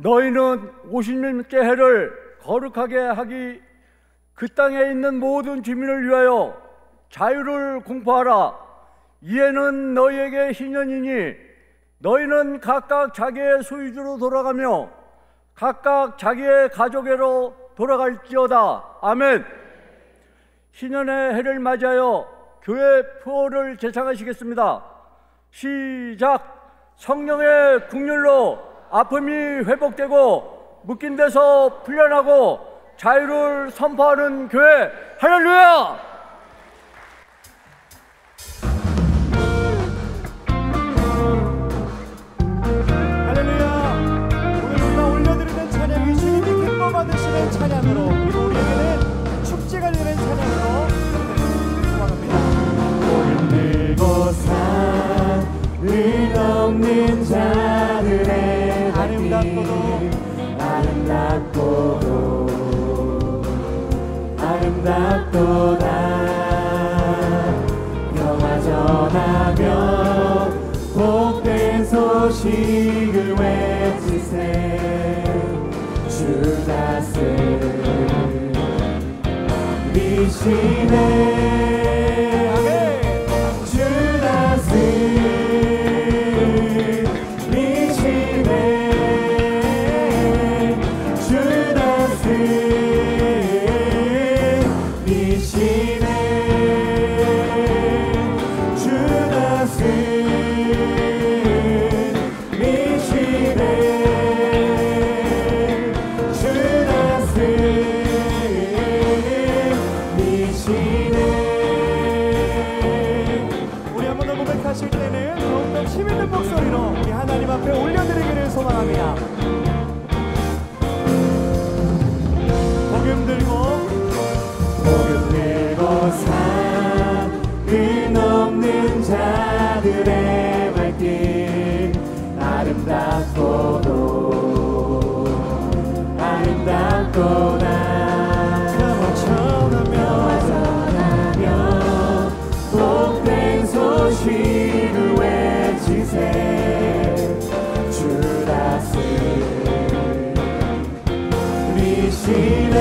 너희는 50년째 해를 거룩하게 하기 그 땅에 있는 모든 주민을 위하여 자유를 공포하라. 이에는 너희에게 희년이니 너희는 각각 자기의 소유주로 돌아가며 각각 자기의 가족에로 돌아갈지어다. 아멘. 희년의 해를 맞이하여 교회 표어를 제창하시겠습니다. 시작. 성령의 국률로 아픔이 회복되고 묶인 데서 풀려나고 자유를 선포하는 교회. 할렐루야! 할렐루야! 오늘 우리가 올려드리는 찬양이 주님이 기뻐 받으시는 찬양으로, 그리고 우리에게는 축제가 되는 찬양으로 소망합니다. 힘들고 산을 넘는 자들의 아름답도다. 평화 전하며 복된 소식을 외치세. 주 다스리시네. 하실 때는 더욱더 힘있는 목소리로 우리 하나님 앞에 올려드리기를 소망합니다. 복음 들고 산을 넘는 자들의 발길. 아름답도다. 전하며 복된 소식을 외치세. 주 다스리시네.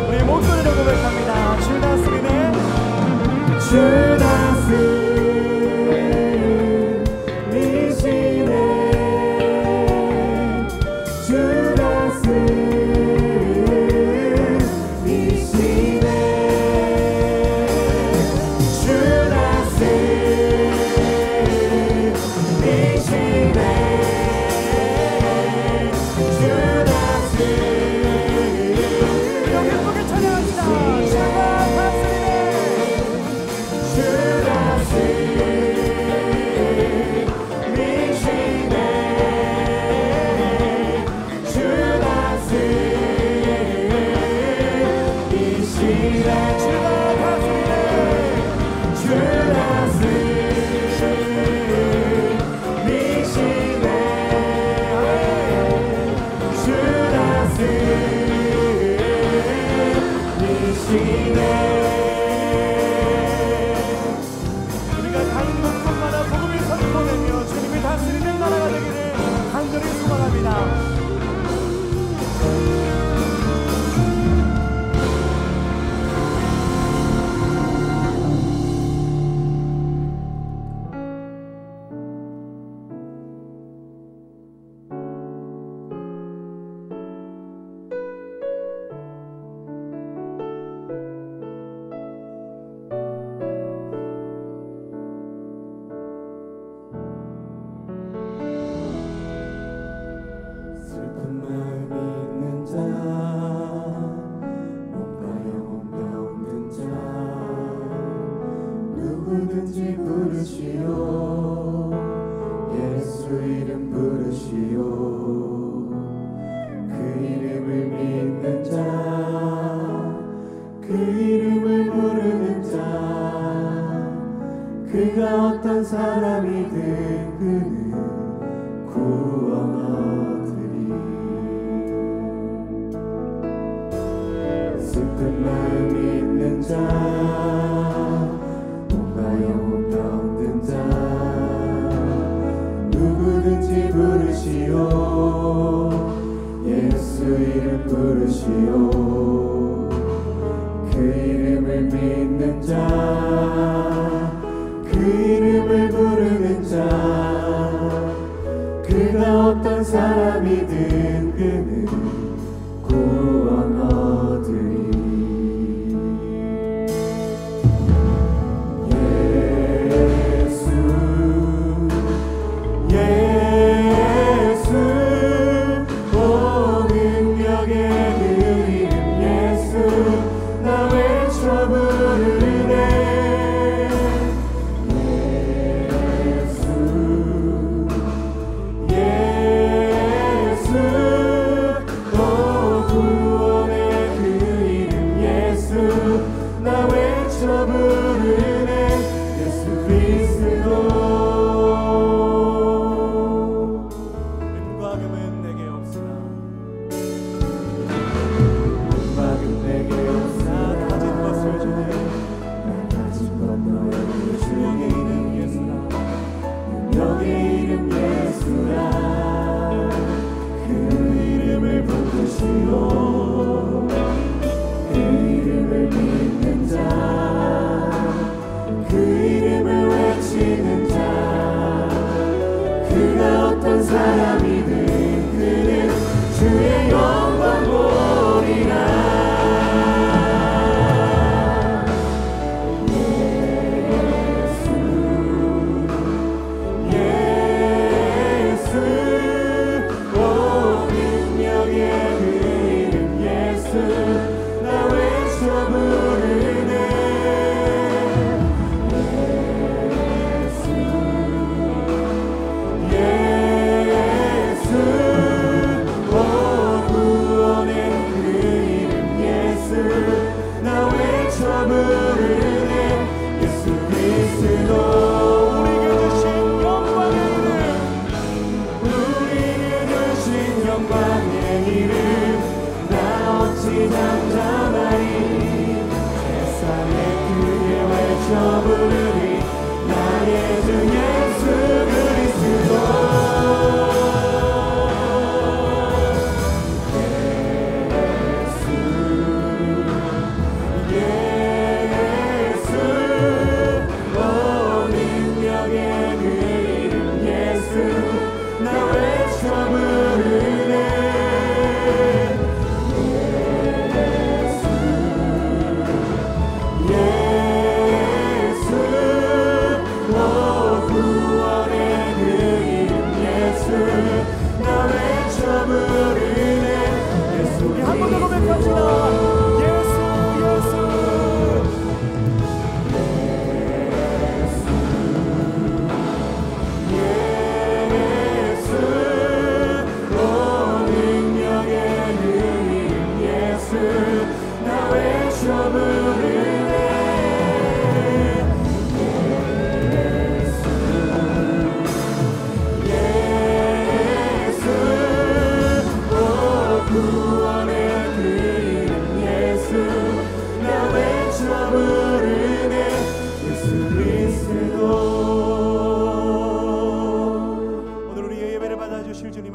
우리 목소리로 고백합니다. 주 다스리네. 주 다스리시네. 주 다스리시네. 주 다스리시네. 주 다스리시네. 모든 마음 있는 자 몸과 영혼 병든 자 누구든지 부르시오 예수 이름 부르시오 그 이름을 믿는 자 그 이름을 부르는 자 그가 어떤 사람이든 그는 구원 얻으리 예수 예수 오 능력의 그 이름 예수 나 외쳐 부르네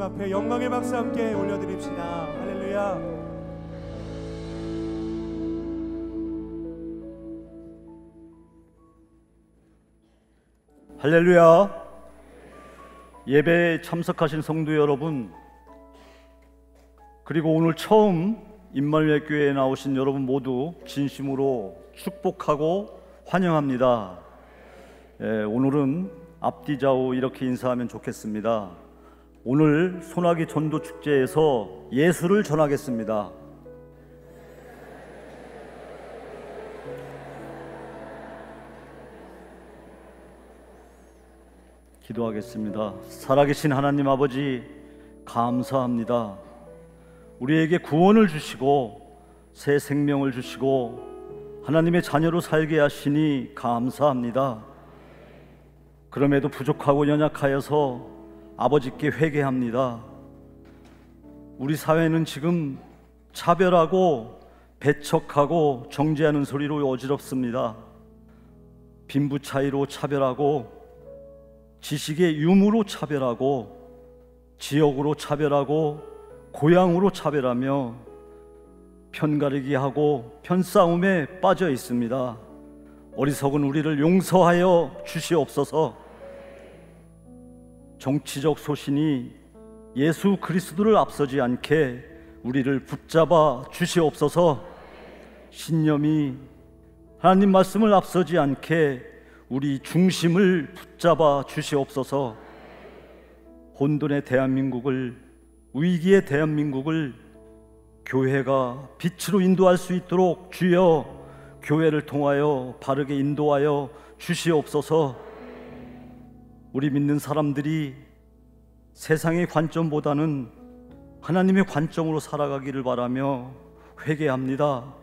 앞에 영광의 박수 함께 올려드립시다. 할렐루야. 할렐루야. 예배에 참석하신 성도 여러분, 그리고 오늘 처음 임마누엘 교회에 나오신 여러분 모두 진심으로 축복하고 환영합니다. 오늘은 앞뒤 좌우 이렇게 인사하면 좋겠습니다. 오늘 소나기 전도 축제에서 예수를 전하겠습니다. 기도하겠습니다. 살아계신 하나님 아버지, 감사합니다. 우리에게 구원을 주시고 새 생명을 주시고 하나님의 자녀로 살게 하시니 감사합니다. 그럼에도 부족하고 연약하여서 아버지께 회개합니다. 우리 사회는 지금 차별하고 배척하고 정죄하는 소리로 어지럽습니다. 빈부 차이로 차별하고, 지식의 유무로 차별하고, 지역으로 차별하고, 고향으로 차별하며 편가르기 하고 편싸움에 빠져 있습니다. 어리석은 우리를 용서하여 주시옵소서. 정치적 소신이 예수 그리스도를 앞서지 않게 우리를 붙잡아 주시옵소서. 신념이 하나님 말씀을 앞서지 않게 우리 중심을 붙잡아 주시옵소서. 혼돈의 대한민국을, 위기의 대한민국을 교회가 빛으로 인도할 수 있도록 주여 교회를 통하여 바르게 인도하여 주시옵소서. 우리 믿는 사람들이 세상의 관점보다는 하나님의 관점으로 살아가기를 바라며 회개합니다.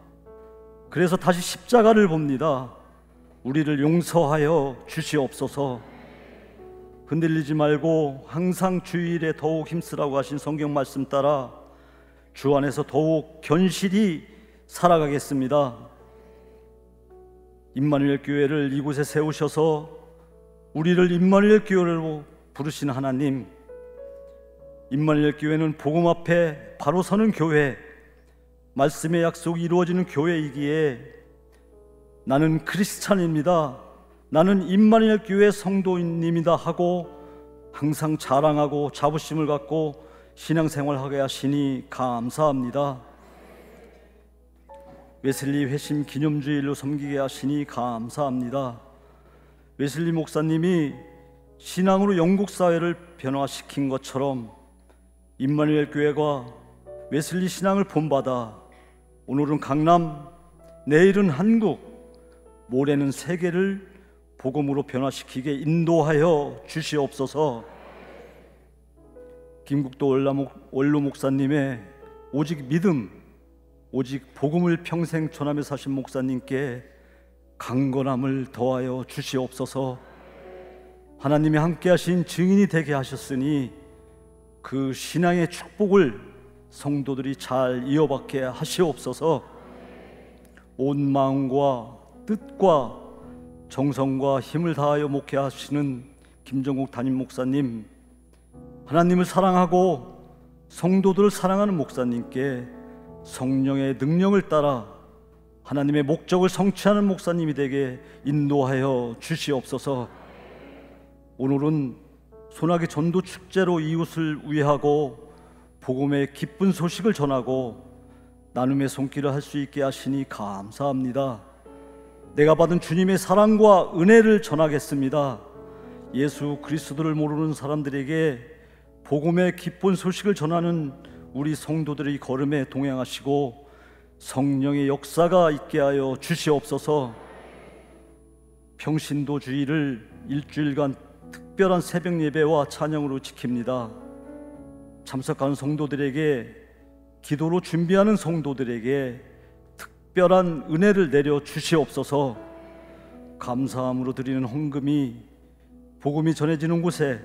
그래서 다시 십자가를 봅니다. 우리를 용서하여 주시옵소서. 흔들리지 말고 항상 주일에 더욱 힘쓰라고 하신 성경 말씀 따라 주 안에서 더욱 견실히 살아가겠습니다. 임마누엘 교회를 이곳에 세우셔서 우리를 임마누엘 교회로 부르신 하나님, 임마누엘 교회는 복음 앞에 바로 서는 교회, 말씀의 약속이 이루어지는 교회이기에 나는 크리스찬입니다, 나는 임마누엘 교회 성도님이다 하고 항상 자랑하고 자부심을 갖고 신앙생활하게 하시니 감사합니다. 웨슬리 회심 기념주일로 섬기게 하시니 감사합니다. 웨슬리 목사님이 신앙으로 영국 사회를 변화시킨 것처럼 임마누엘 교회가 웨슬리 신앙을 본받아 오늘은 강남, 내일은 한국, 모레는 세계를 복음으로 변화시키게 인도하여 주시옵소서. 김국도 원로 목사님의 오직 믿음, 오직 복음을 평생 전하며 사신 목사님께 강건함을 더하여 주시옵소서. 하나님이 함께하신 증인이 되게 하셨으니 그 신앙의 축복을 성도들이 잘 이어받게 하시옵소서. 온 마음과 뜻과 정성과 힘을 다하여 목회하시는 김정국 담임 목사님, 하나님을 사랑하고 성도들을 사랑하는 목사님께 성령의 능력을 따라 하나님의 목적을 성취하는 목사님이 되게 인도하여 주시옵소서. 오늘은 소나기 전도 축제로 이웃을 위하고 복음의 기쁜 소식을 전하고 나눔의 손길을 할 수 있게 하시니 감사합니다. 내가 받은 주님의 사랑과 은혜를 전하겠습니다. 예수 그리스도를 모르는 사람들에게 복음의 기쁜 소식을 전하는 우리 성도들의 걸음에 동행하시고 성령의 역사가 있게 하여 주시옵소서. 평신도 주일을 일주일간 특별한 새벽 예배와 찬양으로 지킵니다. 참석하는 성도들에게, 기도로 준비하는 성도들에게 특별한 은혜를 내려 주시옵소서. 감사함으로 드리는 헌금이 복음이 전해지는 곳에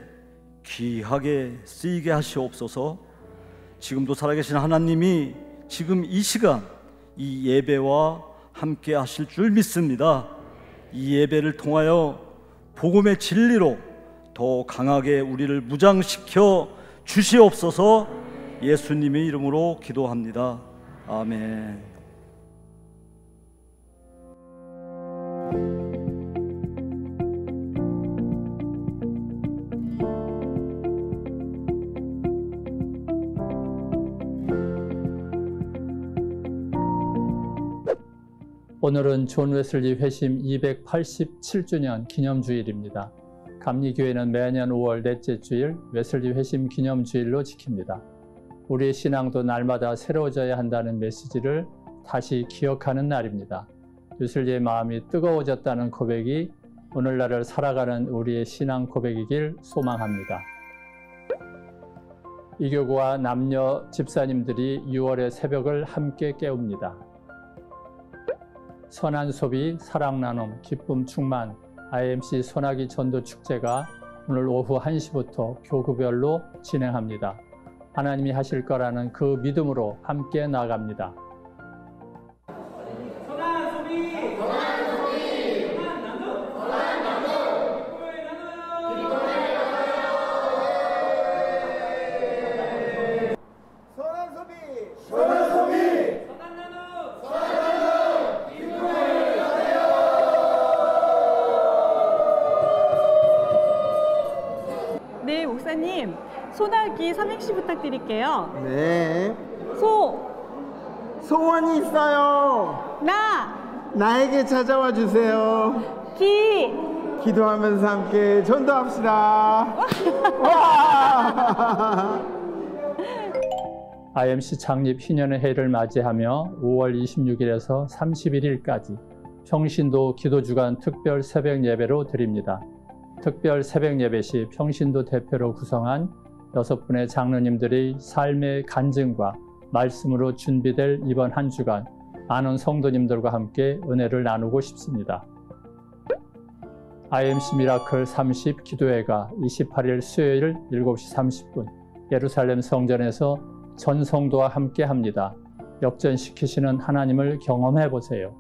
귀하게 쓰이게 하시옵소서. 지금도 살아계신 하나님이 지금 이 시간 이 예배와 함께 하실 줄 믿습니다. 이 예배를 통하여 복음의 진리로 더 강하게 우리를 무장시켜 주시옵소서. 예수님의 이름으로 기도합니다. 아멘. 오늘은 존 웨슬리 회심 287주년 기념주일입니다. 감리교회는 매년 5월 넷째 주일 웨슬리 회심 기념주일로 지킵니다. 우리의 신앙도 날마다 새로워져야 한다는 메시지를 다시 기억하는 날입니다. 웨슬리의 마음이 뜨거워졌다는 고백이 오늘날을 살아가는 우리의 신앙 고백이길 소망합니다. 이교구와 남녀 집사님들이 6월의 새벽을 함께 깨웁니다. 선한 소비, 사랑 나눔, 기쁨 충만 IMC 소나기 전도 축제가 오늘 오후 1시부터 교구별로 진행합니다. 하나님이 하실 거라는 그 믿음으로 함께 나아갑니다. 소나기 삼행시 부탁드릴게요. 네. 소, 소원이 있어요. 나에게 찾아와 주세요. 기, 기도하면서 함께 전도합시다. 와! IMC 창립 희년의 해를 맞이하며 5월 26일에서 31일까지 평신도 기도주간 특별 새벽 예배로 드립니다. 특별 새벽 예배 시 평신도 대표로 구성한 6분의 장로님들이 삶의 간증과 말씀으로 준비될 이번 한 주간 많은 성도님들과 함께 은혜를 나누고 싶습니다. IMC 미라클 30 기도회가 28일 수요일 7시 30분 예루살렘 성전에서 전 성도와 함께 합니다. 역전시키시는 하나님을 경험해 보세요.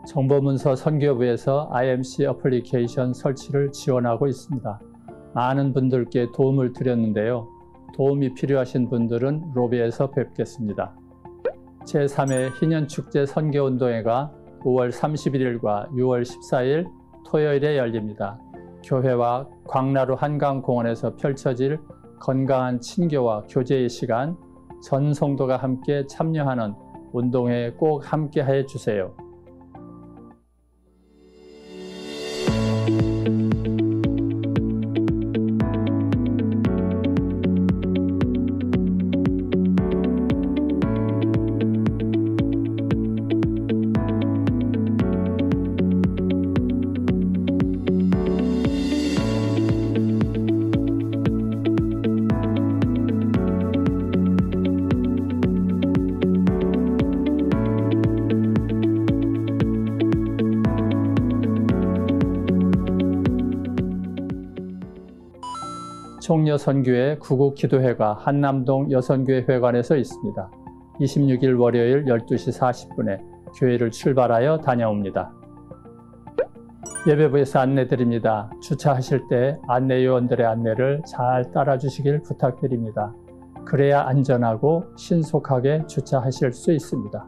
정보문서 선교부에서 IMC 어플리케이션 설치를 지원하고 있습니다. 많은 분들께 도움을 드렸는데요. 도움이 필요하신 분들은 로비에서 뵙겠습니다. 제3회 희년축제 선교운동회가 5월 31일과 6월 14일 토요일에 열립니다. 교회와 광나루 한강공원에서 펼쳐질 건강한 친교와 교제의 시간, 전 성도가 함께 참여하는 운동회에 꼭 함께해 주세요. 총여선교회 구국기도회가 한남동 여선교회 회관에서 있습니다. 26일 월요일 12시 40분에 교회를 출발하여 다녀옵니다. 예배부에서 안내드립니다. 주차하실 때 안내요원들의 안내를 잘 따라주시길 부탁드립니다. 그래야 안전하고 신속하게 주차하실 수 있습니다.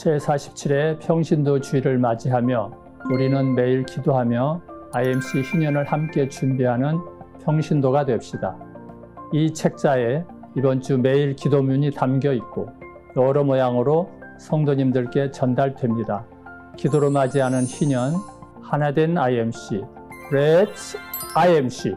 제47회 평신도 주일을 맞이하며 우리는 매일 기도하며 IMC 희년을 함께 준비하는 평신도가 됩시다. 이 책자에 이번 주 매일 기도문이 담겨 있고 여러 모양으로 성도님들께 전달됩니다. 기도로 맞이하는 희년, 하나된 IMC, Let's IMC.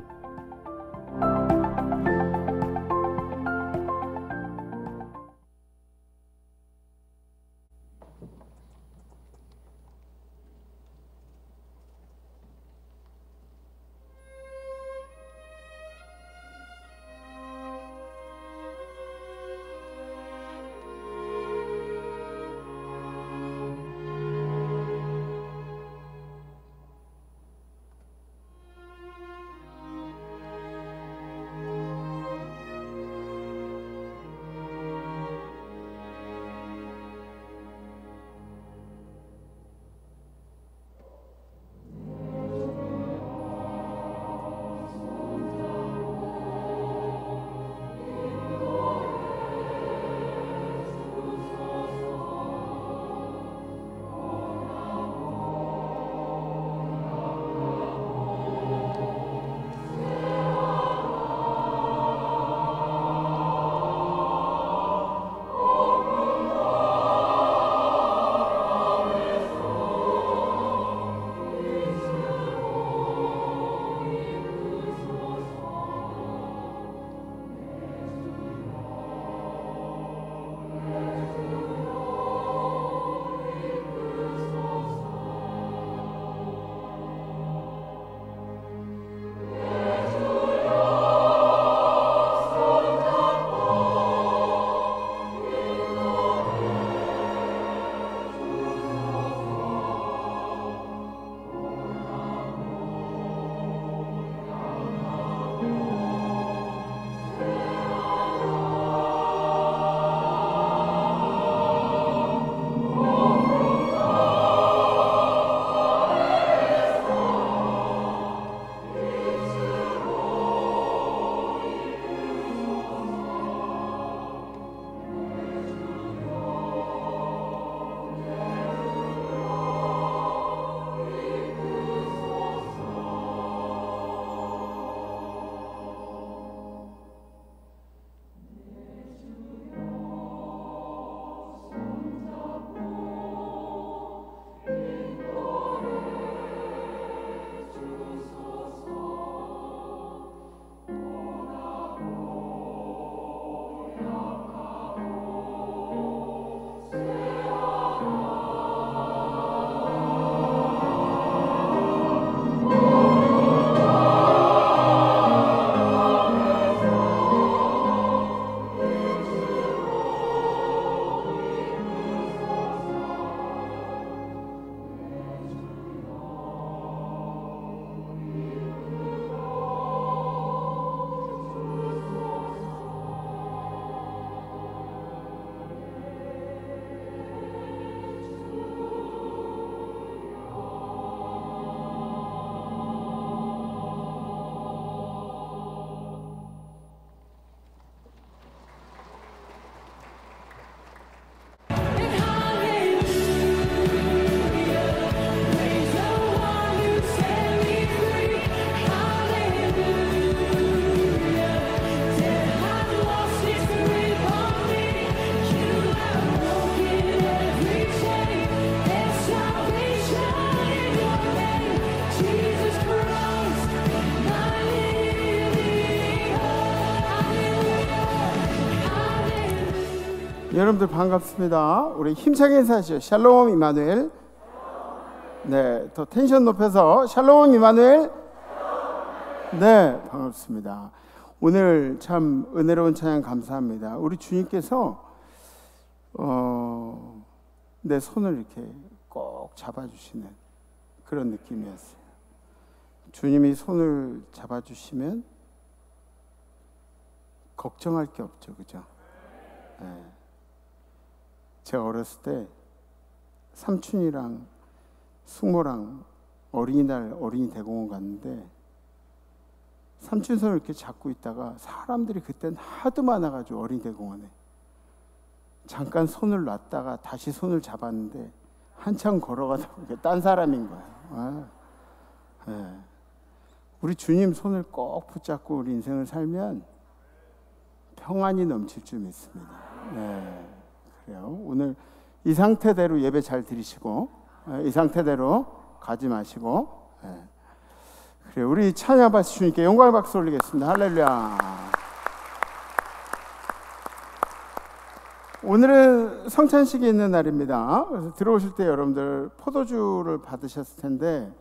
여러분들 반갑습니다. 우리 힘차게 인사하시죠. 샬롬 이마누엘. 네, 더 텐션 높여서 샬롬 이마누엘. 네, 반갑습니다. 오늘 참 은혜로운 찬양 감사합니다. 우리 주님께서 내 손을 이렇게 꼭 잡아주시는 그런 느낌이었어요. 주님이 손을 잡아주시면 걱정할 게 없죠, 그죠? 네. 제가 어렸을 때 삼촌이랑 숙모랑 어린이날 어린이 대공원 갔는데 삼촌 손을 이렇게 잡고 있다가 사람들이 그때는 하도 많아가지고 어린이 대공원에 잠깐 손을 놨다가 다시 손을 잡았는데 한참 걸어가다 보니까 딴 사람인 거예요. 네. 우리 주님 손을 꼭 붙잡고 우리 인생을 살면 평안이 넘칠 줄 믿습니다. 네. 그래요. 오늘 이 상태대로 예배 잘 드리시고 이 상태대로 가지 마시고 그래요. 우리 찬양 박수 주님께 영광의 박수 올리겠습니다. 할렐루야. 오늘은 성찬식이 있는 날입니다. 그래서 들어오실 때 여러분들 포도주를 받으셨을 텐데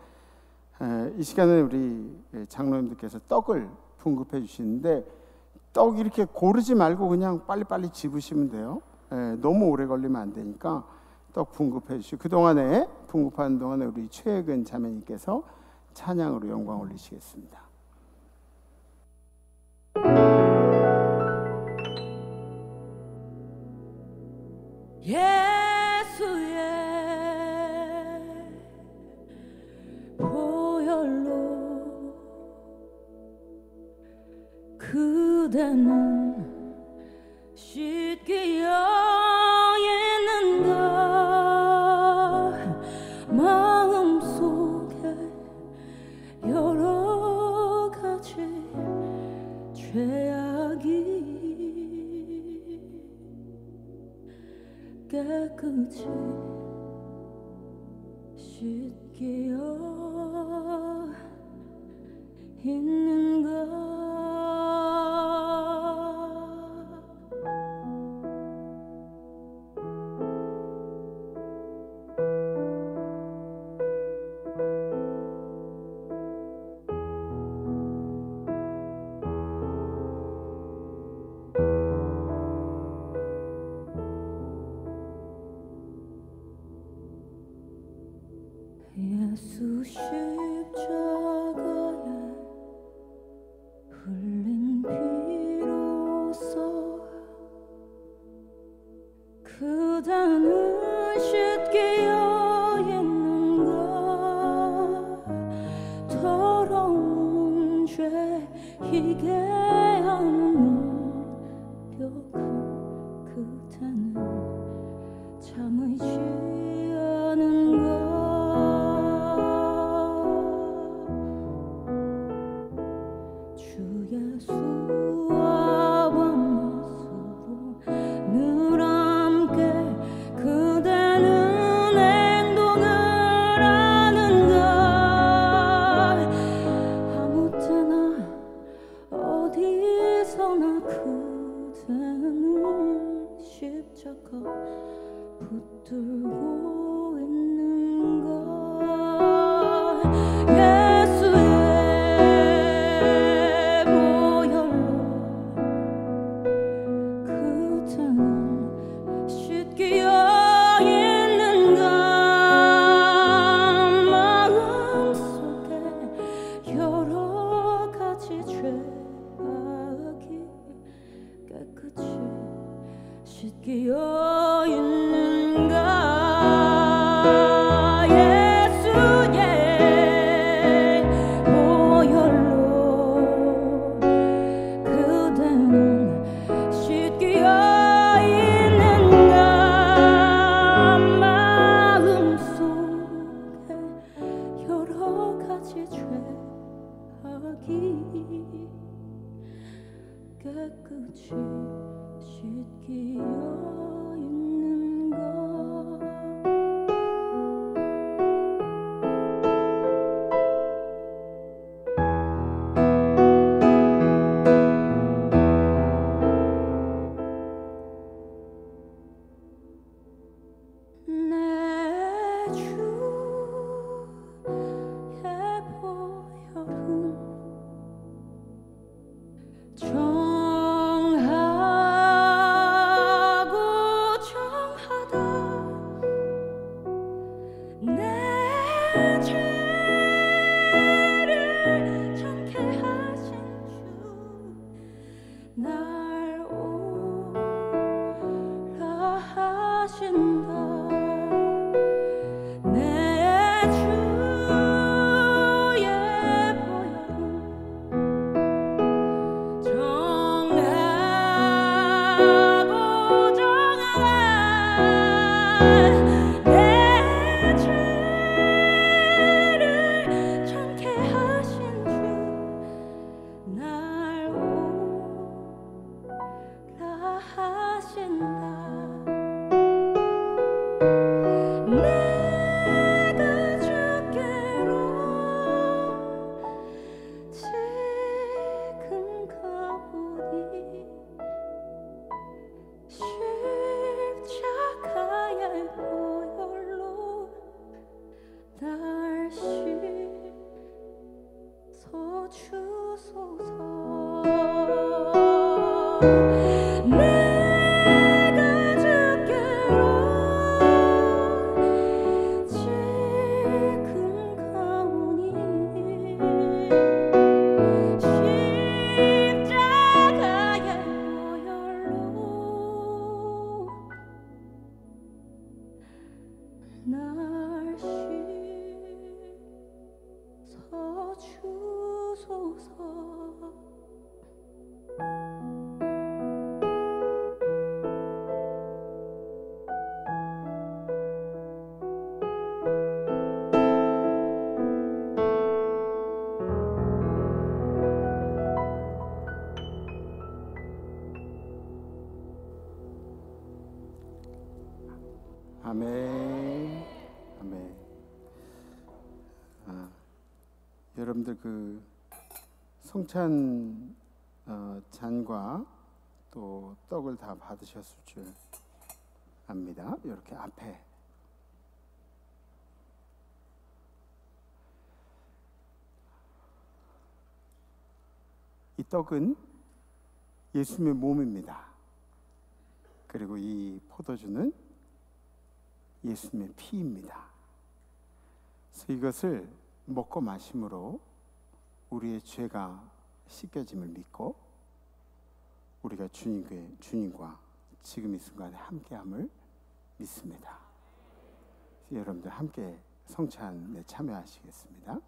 이 시간에 우리 장로님들께서 떡을 분급해 주시는데 떡 이렇게 고르지 말고 그냥 빨리빨리 집으시면 돼요. 너무 오래 걸리면 안 되니까 떡 분급해 주시고 그동안에 분급하는 동안에 우리 최혜근 자매님께서 찬양으로 영광 올리시겠습니다. 예수의 보혈로 그대는 씻기어 있는가 마음속에 여러 가지 죄악이 깨끗이 씻기어 있는가. 예수 십자가에 흘린 피로써 그대는 씻기어 있는가 더러운 죄 희게 하는 벽은 그대는 참으시 않은가. 예수와 밤낮으로 늘 함께 그대는 행동을 하는가 아무 때나 어디서나 그대는 십자가 붙들고 있는가. 씻기어 있는가. 내 주의 보혈은 정하고 정하다 내 죄를 정케 하신 주 날 오라 하신다 내 주의 보혈은 정하고 정하다 내 죄를 정케 하신 주 날 오라 하신다 내가 주께로 지금 가오니 십자가의 보혈로 날 씻어주소서 내가 주께로 지금 가오니 십자가의 보혈로 날 씻어주소서 아멘. 아멘. 여러분들 그 성찬 잔과 또 떡을 다 받으셨을 줄 압니다. 이렇게 앞에 이 떡은 예수님의 몸입니다. 그리고 이 포도주는 예수님의 피입니다. 그래서 이것을 먹고 마심으로 우리의 죄가 씻겨짐을 믿고 우리가 주님과 지금 이 순간에 함께함을 믿습니다. 여러분들 함께 성찬에 참여하시겠습니다.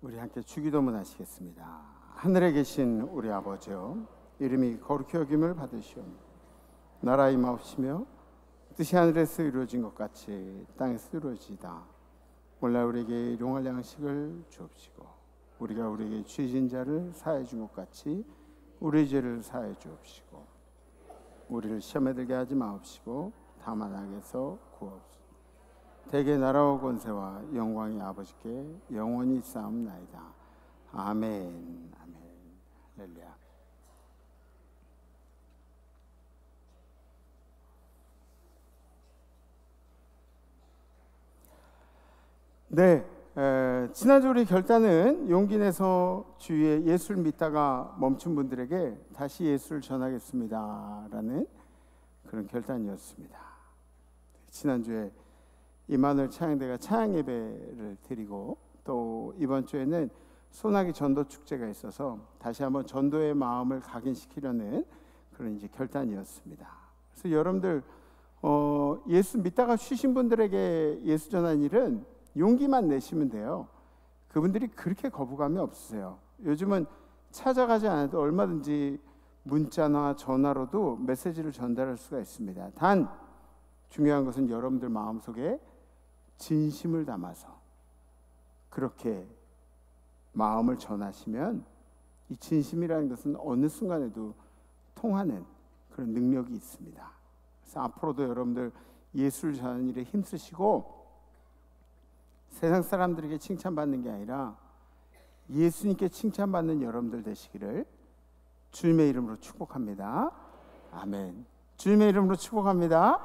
우리 함께 주기도문 하시겠습니다. 하늘에 계신 우리 아버지여, 이름이 거룩히 여김을 받으시오며 나라의 임하옵시며 뜻이 하늘에서 이루어진 것 같이 땅에서 이루어지이다. 오늘날 우리에게 일용할 양식을 주옵시고 우리가 우리에게 죄진 자를 사하여 준 것 같이 우리의 죄를 사하여 주옵시고 우리를 시험에 들게 하지 마옵시고 다만 악에서 구하옵소서. 대개 나라와 권세와 영광이 아버지께 영원히 있사옵나이다. 아멘. 아멘. 할렐루야. 네, 지난주 우리 결단은 용기 내서 주위에 예수를 믿다가 멈춘 분들에게 다시 예수를 전하겠습니다라는 그런 결단이었습니다. 지난주에 이만울 찬양대가 찬양 예배를 드리고 또 이번 주에는 소나기 전도 축제가 있어서 다시 한번 전도의 마음을 각인시키려는 그런 이제 결단이었습니다. 그래서 여러분들 예수 믿다가 쉬신 분들에게 예수 전하는 일은 용기만 내시면 돼요. 그분들이 그렇게 거부감이 없으세요. 요즘은 찾아가지 않아도 얼마든지 문자나 전화로도 메시지를 전달할 수가 있습니다. 단 중요한 것은 여러분들 마음속에 진심을 담아서 그렇게 마음을 전하시면 이 진심이라는 것은 어느 순간에도 통하는 그런 능력이 있습니다. 그래서 앞으로도 여러분들 예수를 전하는 일에 힘쓰시고 세상 사람들에게 칭찬받는 게 아니라 예수님께 칭찬받는 여러분들 되시기를 주님의 이름으로 축복합니다. 아멘. 주님의 이름으로 축복합니다.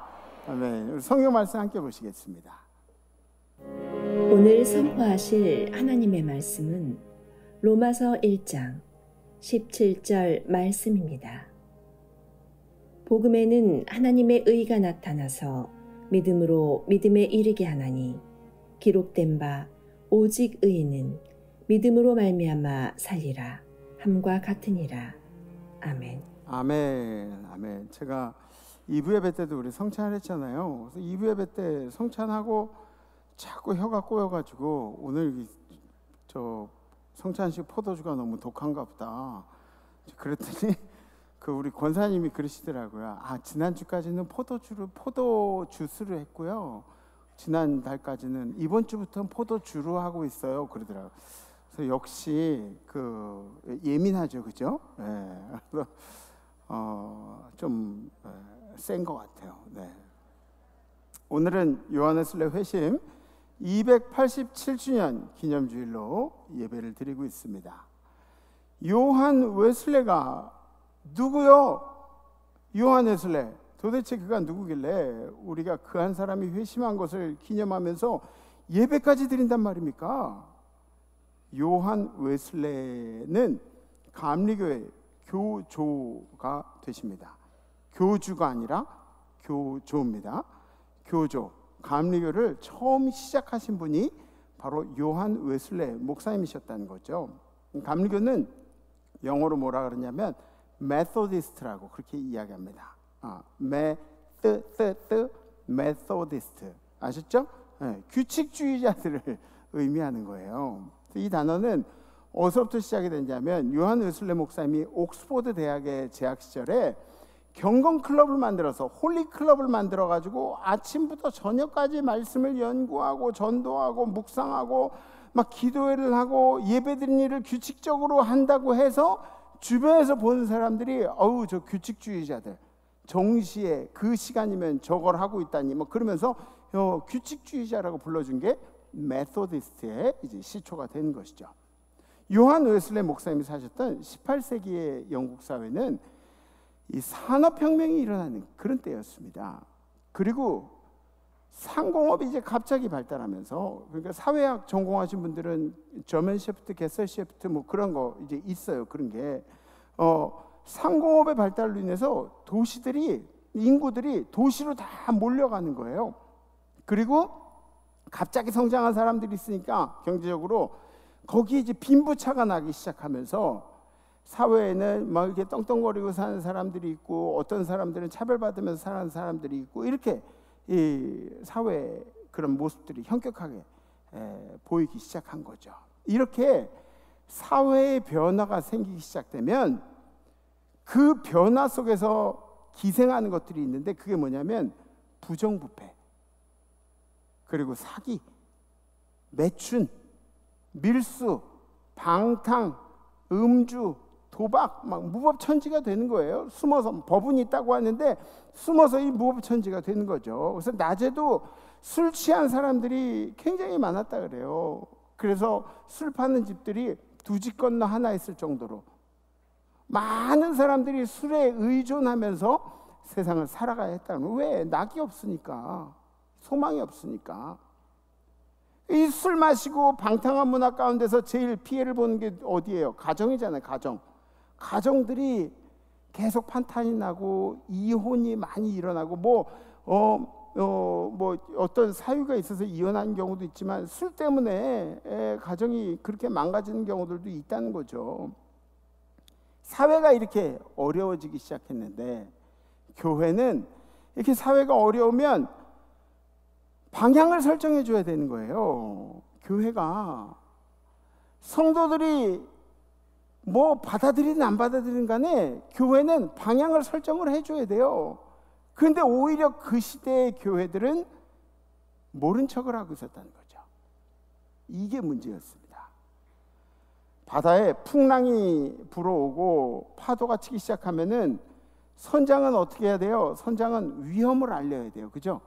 아멘. 우리 성경 말씀 함께 보시겠습니다. 오늘 선포하실 하나님의 말씀은 로마서 1장 17절 말씀입니다. 복음에는 하나님의 의가 나타나서 믿음으로 믿음에 이르게 하나니 기록된 바 오직 의인은 믿음으로 말미암아 살리라 함과 같으니라. 아멘. 아멘. 아멘. 제가 2부 예배 때도 우리 성찬을 했잖아요. 그래서 2부 예배 때 성찬하고 자꾸 혀가 꼬여가지고 오늘 저 성찬식 포도주가 너무 독한가 보다. 그랬더니 그 우리 권사님이 그러시더라고요. 아, 지난주까지는 포도주스를 했고요. 지난달까지는 이번 주부터는 포도주로 하고 있어요. 그러더라고요. 그래서 역시 그 예민하죠, 그죠? 네. 그래서 좀 센 것 같아요. 네. 오늘은 요한웨슬레 회심 287주년 기념주일로 예배를 드리고 있습니다. 요한 웨슬레가 누구요? 요한 웨슬레. 도대체 그가 누구길래 우리가 그 한 사람이 회심한 것을 기념하면서 예배까지 드린단 말입니까? 요한 웨슬레는 감리교회 교조가 되십니다. 교주가 아니라 교조입니다. 교조. 감리교를 처음 시작하신 분이 바로 요한 웨슬레 목사님이셨다는 거죠. 감리교는 영어로 뭐라 그러냐면 메소디스트라고 그렇게 이야기합니다. 메소디스트 아셨죠? 네, 규칙주의자들을 의미하는 거예요. 이 단어는 어디서부터 시작이 됐냐면 요한 웨슬레 목사님이 옥스포드 대학의 재학 시절에 경건 클럽을 만들어서 홀리 클럽을 만들어 가지고 아침부터 저녁까지 말씀을 연구하고 전도하고 묵상하고 막 기도회를 하고 예배드리는 일을 규칙적으로 한다고 해서 주변에서 보는 사람들이 어우 저 규칙주의자들 정시에 그 시간이면 저걸 하고 있다니 뭐 그러면서 규칙주의자라고 불러준 게 메소디스트의 이제 시초가 된 것이죠. 요한 웨슬레 목사님이 사셨던 18세기의 영국 사회는 이 산업혁명이 일어나는 그런 때였습니다. 그리고 상공업이 이제 갑자기 발달하면서 그러니까 사회학 전공하신 분들은 저먼 셰프트, 게셀 셰프트 뭐 그런 거 이제 있어요. 그런 게 상공업의 발달로 인해서 인구들이 도시로 다 몰려가는 거예요. 그리고 갑자기 성장한 사람들이 있으니까 경제적으로 거기에 이제 빈부차가 나기 시작하면서 사회에는 막 이렇게 떵떵거리고 사는 사람들이 있고 어떤 사람들은 차별받으면서 사는 사람들이 있고 이렇게 이 사회의 그런 모습들이 현격하게 보이기 시작한 거죠. 이렇게 사회의 변화가 생기기 시작되면 그 변화 속에서 기생하는 것들이 있는데 그게 뭐냐면 부정부패, 그리고 사기, 매춘, 밀수, 방탕, 음주, 도박, 막 무법천지가 되는 거예요. 숨어서 법은 있다고 하는데 숨어서 이 무법천지가 되는 거죠. 그래서 낮에도 술 취한 사람들이 굉장히 많았다 그래요. 그래서 술 파는 집들이 두 집 건너 하나 있을 정도로 많은 사람들이 술에 의존하면서 세상을 살아가야 했다는 거예요. 왜? 낙이 없으니까, 소망이 없으니까. 이 술 마시고 방탕한 문화 가운데서 제일 피해를 보는 게 어디예요? 가정이잖아요. 가정들이 계속 판탄이 나고 이혼이 많이 일어나고 뭐 어떤 사유가 있어서 이혼한 경우도 있지만 술 때문에 가정이 그렇게 망가지는 경우들도 있다는 거죠. 사회가 이렇게 어려워지기 시작했는데 교회는 이렇게 사회가 어려우면 방향을 설정해 줘야 되는 거예요. 교회가 성도들이 뭐 받아들이든 안 받아들이든 간에 교회는 방향을 설정을 해줘야 돼요. 그런데 오히려 그 시대의 교회들은 모른 척을 하고 있었다는 거죠. 이게 문제였습니다. 바다에 풍랑이 불어오고 파도가 치기 시작하면은 선장은 어떻게 해야 돼요? 선장은 위험을 알려야 돼요. 그죠?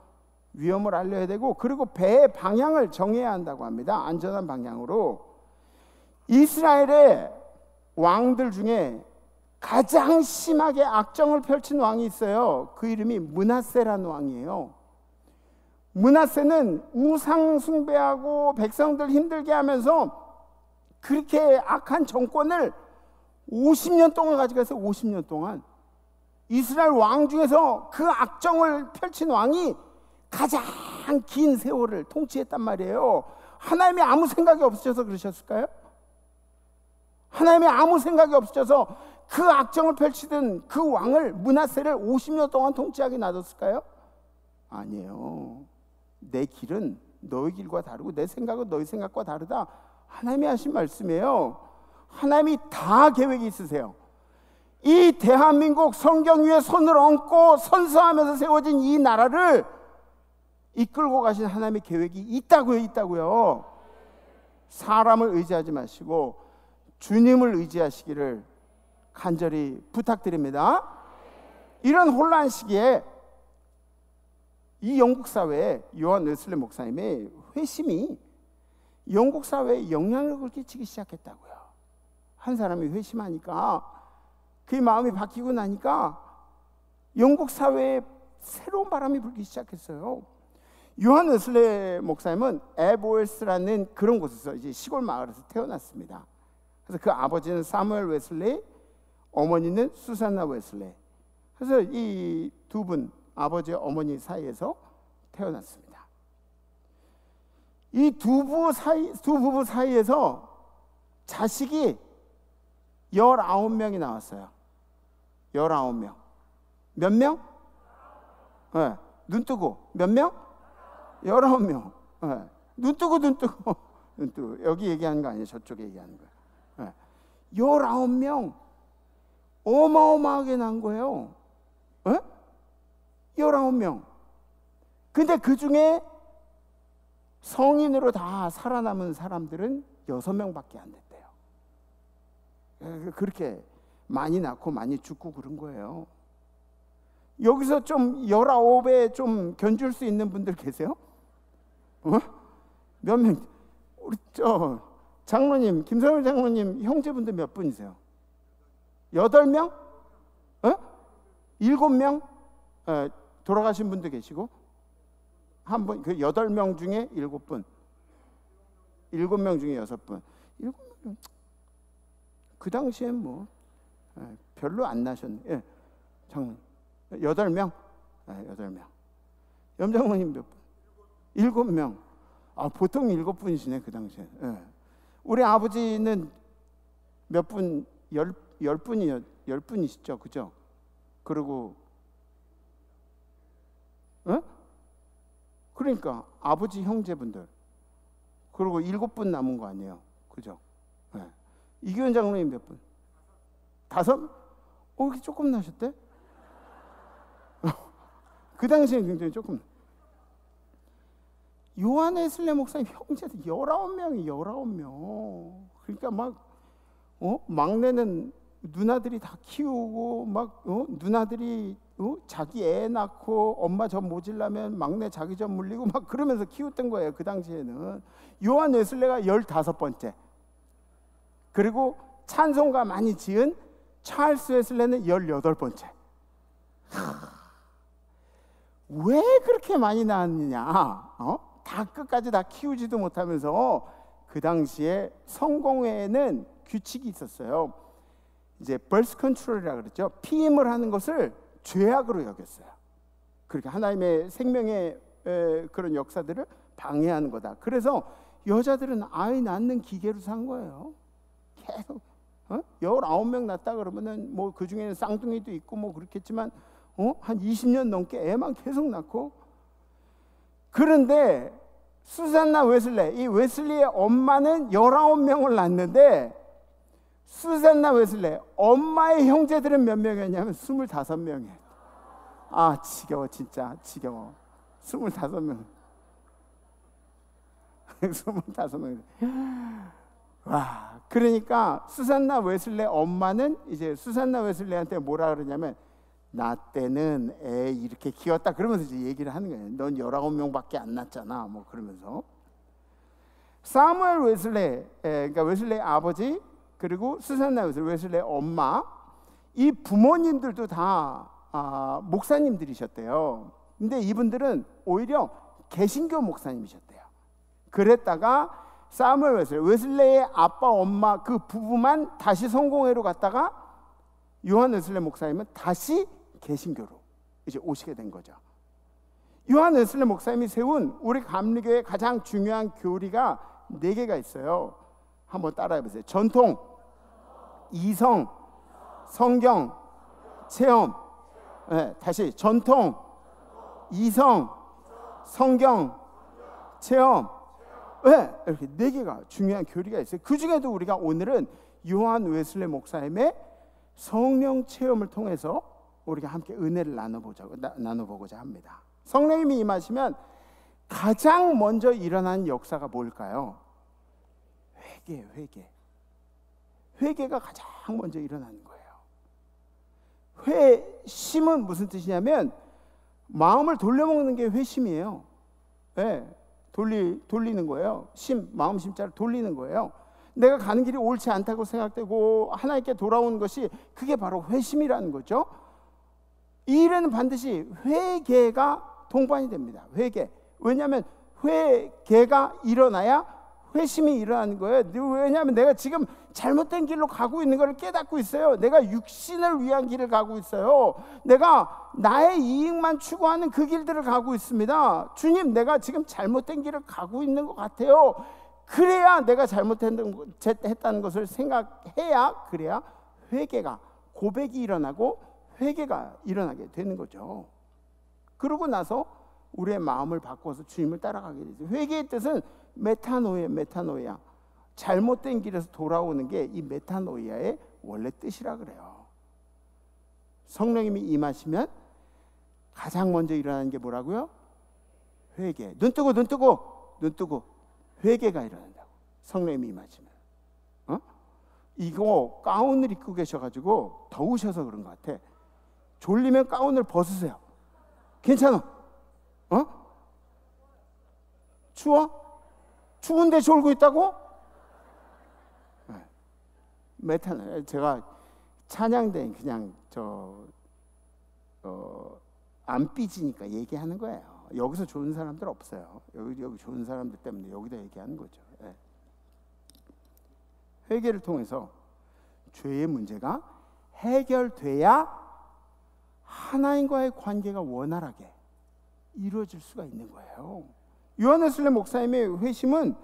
위험을 알려야 되고, 그리고 배의 방향을 정해야 한다고 합니다. 안전한 방향으로. 이스라엘의 왕들 중에 가장 심하게 악정을 펼친 왕이 있어요. 그 이름이 므낫세라는 왕이에요. 므낫세는 우상 숭배하고 백성들 힘들게 하면서 그렇게 악한 정권을 50년 동안 가져가서 50년 동안 이스라엘 왕 중에서 그 악정을 펼친 왕이 가장 긴 세월을 통치했단 말이에요. 하나님이 아무 생각이 없으셔서 그러셨을까요? 하나님이 아무 생각이 없으셔서 그 악정을 펼치던 그 왕을, 므낫세를 50년 동안 통치하게 놔뒀을까요? 아니에요. 내 길은 너의 길과 다르고 내 생각은 너의 생각과 다르다. 하나님이 하신 말씀이에요. 하나님이 다 계획이 있으세요. 이 대한민국 성경 위에 손을 얹고 선서하면서 세워진 이 나라를 이끌고 가신 하나님의 계획이 있다고요. 사람을 의지하지 마시고 주님을 의지하시기를 간절히 부탁드립니다. 이런 혼란 시기에 이 영국 사회에 요한 웨슬리 목사님의 회심이 영국 사회에 영향력을 끼치기 시작했다고요. 한 사람이 회심하니까 그의 마음이 바뀌고 나니까 영국 사회에 새로운 바람이 불기 시작했어요. 요한 웨슬리 목사님은 에보엘스라는 그런 곳에서, 이제 시골 마을에서 태어났습니다. 그래서 그 아버지는 사무엘 웨슬리, 어머니는 수산나 웨슬리. 그래서 이 두 분, 아버지 어머니 사이에서 태어났습니다. 이 두 부부 사이에서 자식이 19명이 나왔어요. 19명. 몇 명? 네. 눈 뜨고 몇 명? 19명. 네. 눈 뜨고 여기 얘기하는 거 아니에요. 저쪽에 얘기하는 거예요. 네. 19명. 어마어마하게 난 거예요. 네? 19명. 근데 그 중에 성인으로 다 살아남은 사람들은 6명밖에 안 됐대요. 그렇게 많이 낳고 많이 죽고 그런 거예요. 여기서 좀 19에 좀 견줄 수 있는 분들 계세요? 몇 명? 우리 장로님, 김성일 장로님 형제분들 몇 분이세요? 8명? 7명? 돌아가신 분도 계시고 한 분, 그 8명 중에 7분, 7명 중에 6분. 7명. 그 당시엔 뭐 별로 안 나셨네. 예, 장로님 8명? 8명. 염장모님 몇 분? 7명. 아, 보통 7분이시네 그 당시에. 예. 우리 아버지는 몇 분? 10분이시죠, 그죠? 그리고 그러니까 아버지 형제분들, 그리고 7분 남은 거 아니에요, 그죠? 네. 이규현 장로님 몇 분? 5? 이렇게 조금 나셨대? 그 당시엔 굉장히 조금. 요한 웨슬리 목사님 형제들 19명이 19명. 그러니까 막 막내는 누나들이 다 키우고 막 누나들이 자기 애 낳고 엄마 젖 모질라면 막내 자기 젖 물리고 막 그러면서 키웠던 거예요. 그 당시에는. 요한 웨슬리가 15번째. 그리고 찬송가 많이 지은 찰스 웨슬리는 18번째. 왜 그렇게 많이 낳았느냐? 다 끝까지 다 키우지도 못하면서. 그 당시에 성공회에는 규칙이 있었어요. 이제 벌스 컨트롤이라 그랬죠. 피임을 하는 것을 죄악으로 여겼어요. 그렇게 하나님의 생명의 그런 역사들을 방해하는 거다. 그래서 여자들은 아이 낳는 기계로 산 거예요. 계속 19명 낳았다 그러면은 뭐 그 중에는 쌍둥이도 있고 뭐 그렇겠지만 한 20년 넘게 애만 계속 낳고. 그런데 수산나 웨슬리, 이 웨슬리의 엄마는 19명을 낳는데 수산나 웨슬레 엄마의 형제들은 몇 명이었냐면 25명이에요. 아, 지겨워. 진짜 지겨워. 25명. 25명. 와, 그러니까 수산나 웨슬레 엄마는 이제 수산나 웨슬레한테 뭐라 그러냐면, 나 때는 애 이렇게 키웠다 그러면서 이제 얘기를 하는 거예요. 넌 19명밖에 안 낳았잖아, 뭐 그러면서. 사무엘 웨슬레, 그러니까 웨슬레의 아버지, 그리고 수산나 웨슬레의 엄마, 이 부모님들도 다 목사님들이셨대요. 근데 이분들은 오히려 개신교 목사님이셨대요. 그랬다가 사무엘 웨슬레의 아빠 엄마 그 부부만 다시 성공회로 갔다가 요한 웨슬레 목사님은 다시 개신교로 이제 오시게 된 거죠. 요한 웨슬레 목사님이 세운 우리 감리교의 가장 중요한 교리가 4개가 있어요. 한번 따라해 보세요. 전통, 이성, 성경, 체험. 네, 다시 전통, 이성, 성경, 체험. 네, 이렇게 4개가 중요한 교리가 있어요. 그 중에도 우리가 오늘은 요한 웨슬레 목사님의 성령 체험을 통해서 우리가 함께 은혜를 나눠보고자 합니다. 성령님이 임하시면 가장 먼저 일어나는 역사가 뭘까요? 회개가 가장 먼저 일어나는 거예요. 회심은 무슨 뜻이냐면 마음을 돌려먹는 게 회심이에요. 네, 돌리는 거예요. 마음 심자를 돌리는 거예요. 내가 가는 길이 옳지 않다고 생각되고 하나님께 돌아오는 것이 그게 바로 회심이라는 거죠. 이 일에는 반드시 회개가 동반이 됩니다. 회개. 왜냐하면 회개가 일어나야 회심이 일어나는 거예요. 왜냐하면 내가 지금 잘못된 길로 가고 있는 것을 깨닫고 있어요. 내가 육신을 위한 길을 가고 있어요. 내가 나의 이익만 추구하는 그 길들을 가고 있습니다. 주님, 내가 지금 잘못된 길을 가고 있는 것 같아요. 그래야 내가 잘못했다는 것을 생각해야, 그래야 회개가, 고백이 일어나고 회개가 일어나게 되는 거죠. 그러고 나서 우리의 마음을 바꿔서 주님을 따라가게 되죠. 회개의 뜻은 메타노이아. 잘못된 길에서 돌아오는 게 이 메타노이아의 원래 뜻이라 그래요. 성령님이 임하시면 가장 먼저 일어나는 게 뭐라고요? 회개. 눈 뜨고 회개가 일어난다고. 성령님이 임하시면. 이거 가운을 입고 계셔가지고 더우셔서 그런 것 같아. 졸리면 가운을 벗으세요. 괜찮아. 추워? 추운데 졸고 있다고? 메탄, 제가 찬양대 그냥 안 삐지니까 얘기하는 거예요. 여기서 좋은 사람들 없어요. 여기 좋은 사람들 때문에 여기다 얘기하는 거죠. 네. 회개를 통해서 죄의 문제가 해결돼야 하나님과의 관계가 원활하게 이루어질 수가 있는 거예요. 요한 웨슬레 목사님의 회심은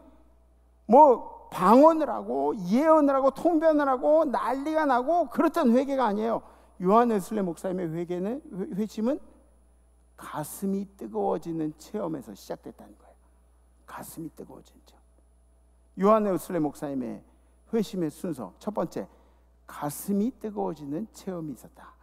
뭐 방언을 하고 예언을 하고 통변을 하고 난리가 나고 그렇던 회개가 아니에요. 요한 웨슬레 목사님의 회심은 가슴이 뜨거워지는 체험에서 시작됐다는 거예요. 가슴이 뜨거워진 체험. 요한 웨슬레 목사님의 회심의 순서 첫 번째, 가슴이 뜨거워지는 체험이 있었다.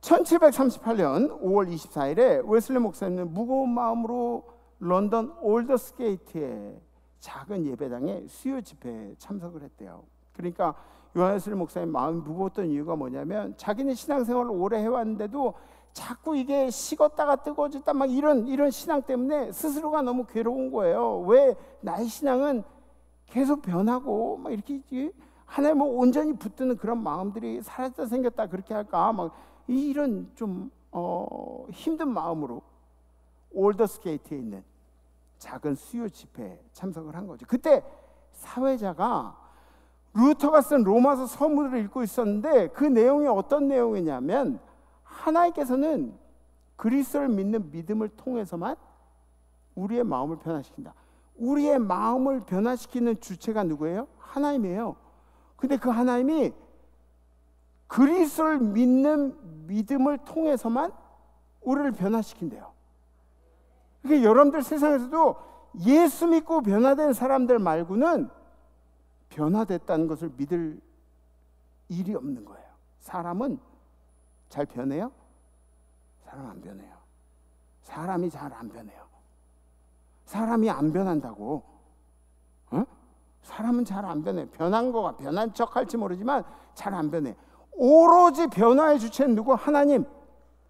1738년 5월 24일에 웨슬레 목사님은 무거운 마음으로 런던 올더스게이트의 작은 예배당에 수요 집회에 참석을 했대요. 그러니까 요한 웨슬레 목사님 마음이 무거웠던 이유가 뭐냐면 자기는 신앙생활을 오래 해왔는데도 자꾸 이게 식었다가 뜨거워졌다 막 이런 신앙 때문에 스스로가 너무 괴로운 거예요. 왜 나의 신앙은 계속 변하고 막 이렇게 하나님 뭐 온전히 붙드는 그런 마음들이 사라졌다 생겼다 그렇게 할까 막 이런 좀 힘든 마음으로 올더스게이트에 있는 작은 수요 집회에 참석을 한 거죠. 그때 사회자가 루터가 쓴 로마서 서문을 읽고 있었는데 그 내용이 어떤 내용이냐면 하나님께서는 그리스도를 믿는 믿음을 통해서만 우리의 마음을 변화시킨다. 우리의 마음을 변화시키는 주체가 누구예요? 하나님이에요. 근데 그 하나님이 그리스도를 믿는 믿음을 통해서만 우리를 변화시킨대요. 그러니까 여러분들 세상에서도 예수 믿고 변화된 사람들 말고는 변화됐다는 것을 믿을 일이 없는 거예요. 사람은 잘 변해요? 사람 안 변해요. 사람이 잘 안 변해요. 사람이 안 변한다고. 사람은 잘 안 변해. 변한 거가 변한 척 할지 모르지만 잘 안 변해. 오로지 변화의 주체는 누구? 하나님.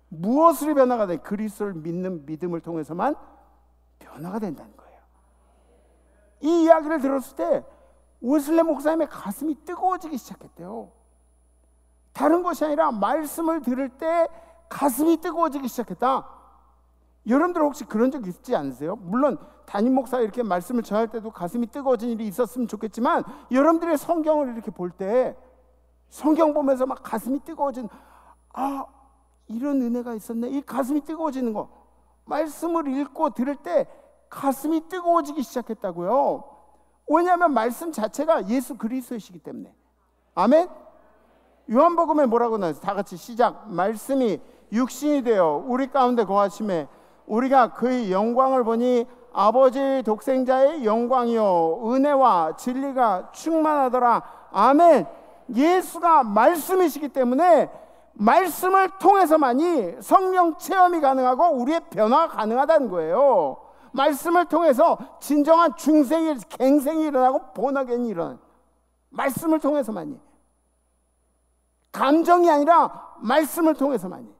무엇으로 변화가 돼? 그리스도를 믿는 믿음을 통해서만 변화가 된다는 거예요. 이 이야기를 들었을 때 웨슬리 목사님의 가슴이 뜨거워지기 시작했대요. 다른 것이 아니라 말씀을 들을 때 가슴이 뜨거워지기 시작했다. 여러분들 혹시 그런 적 있지 않으세요? 물론 담임 목사가 이렇게 말씀을 전할 때도 가슴이 뜨거워진 일이 있었으면 좋겠지만, 여러분들의 성경을 이렇게 볼 때 성경 보면서 막 가슴이 뜨거워진, 아, 이런 은혜가 있었네, 이 가슴이 뜨거워지는 거, 말씀을 읽고 들을 때 가슴이 뜨거워지기 시작했다고요. 왜냐하면 말씀 자체가 예수 그리스도이시기 때문에. 아멘. 요한복음에 뭐라고 나와요? 다 같이 시작. 말씀이 육신이 되어 우리 가운데 거하심에 우리가 그의 영광을 보니 아버지 독생자의 영광이요 은혜와 진리가 충만하더라. 아멘. 예수가 말씀이시기 때문에 말씀을 통해서만이 성령 체험이 가능하고 우리의 변화가 가능하다는 거예요. 말씀을 통해서 진정한 중생이, 갱생이 일어나고 본어겐이 일어나는, 말씀을 통해서만이. 감정이 아니라 말씀을 통해서만이.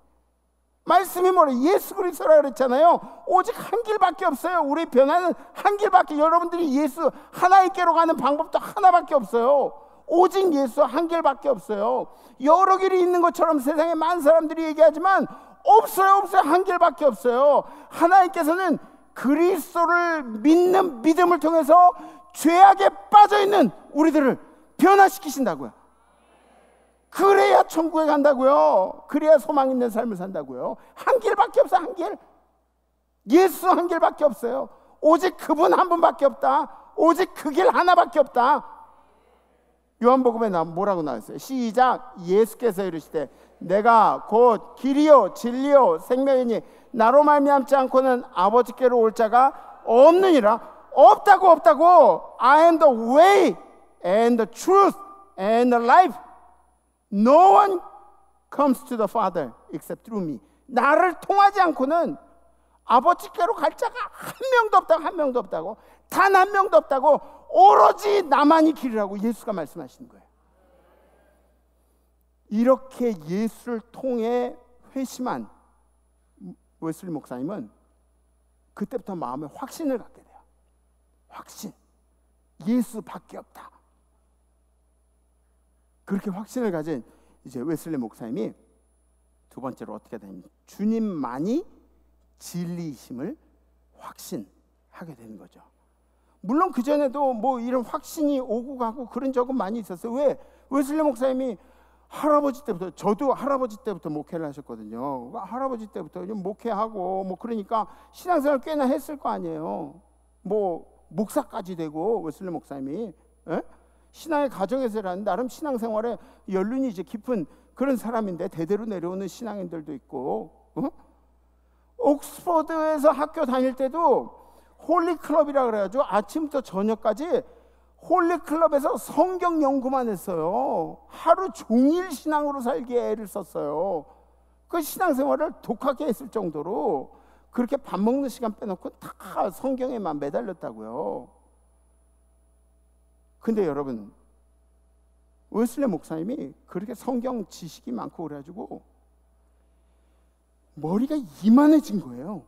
말씀이 뭐래? 예수 그리스도라 그랬잖아요. 오직 한 길밖에 없어요. 우리 변화는 한 길밖에. 여러분들이 예수 하나님께로 가는 방법도 하나밖에 없어요. 오직 예수 한 길밖에 없어요. 여러 길이 있는 것처럼 세상에 많은 사람들이 얘기하지만 없어요. 한 길밖에 없어요. 하나님께서는 그리스도를 믿는 믿음을 통해서 죄악에 빠져있는 우리들을 변화시키신다고요. 그래야 천국에 간다고요. 그래야 소망 있는 삶을 산다고요. 한 길밖에 없어. 한 길. 예수 한 길밖에 없어요. 오직 그분 한 분밖에 없다. 오직 그 길 하나밖에 없다. 요한복음에 뭐라고 나왔어요? 시작. 예수께서 이르시되 내가 곧 길이요 진리요 생명이니 나로 말미암지 않고는 아버지께로 올 자가 없느니라. 없다고. I am the way and the truth and the life. No one comes to the Father except through me. 나를 통하지 않고는 아버지께로 갈 자가 한 명도 없다고. 단 한 명도 없다고. 오로지 나만이 길이라고 예수가 말씀하시는 거예요. 이렇게 예수를 통해 회심한 웨슬리 목사님은 그때부터 마음에 확신을 갖게 돼요. 확신. 예수밖에 없다. 그렇게 확신을 가진 이제 웨슬리 목사님이 두 번째로 어떻게 되냐면 주님만이 진리이심을 확신하게 되는 거죠. 물론 그전에도 뭐 이런 확신이 오고 가고 그런 적은 많이 있었어요. 왜? 웨슬리 목사님이 할아버지 때부터, 저도 할아버지 때부터 목회를 하셨거든요. 할아버지 때부터 목회하고 뭐 그러니까 신앙생활 꽤나 했을 거 아니에요. 뭐 목사까지 되고 웨슬리 목사님이 신앙의 가정에서 나름 신앙생활에 연륜이 이제 깊은 그런 사람인데 대대로 내려오는 신앙인들도 있고, 옥스퍼드에서 학교 다닐 때도 홀리클럽이라 그래가지고 아침부터 저녁까지 홀리클럽에서 성경 연구만 했어요. 하루 종일 신앙으로 살기에 애를 썼어요. 그 신앙생활을 독하게 했을 정도로 그렇게 밥 먹는 시간 빼놓고 다 성경에만 매달렸다고요. 근데 여러분, 웨슬리 목사님이 그렇게 성경 지식이 많고 그래가지고 머리가 이만해진 거예요.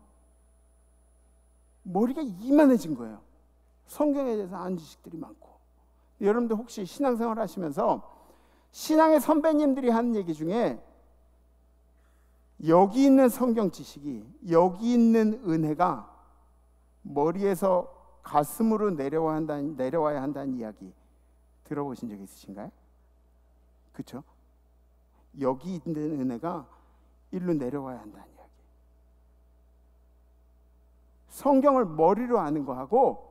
성경에 대해서 아는 지식들이 많고. 여러분들 혹시 신앙생활 하시면서 신앙의 선배님들이 하는 얘기 중에 여기 있는 성경 지식이, 여기 있는 은혜가 머리에서 가슴으로 내려와야 한다는 이야기 들어보신 적 있으신가요? 그렇죠? 여기 있는 은혜가 일로 내려와야 한다는 이야기. 성경을 머리로 아는 거하고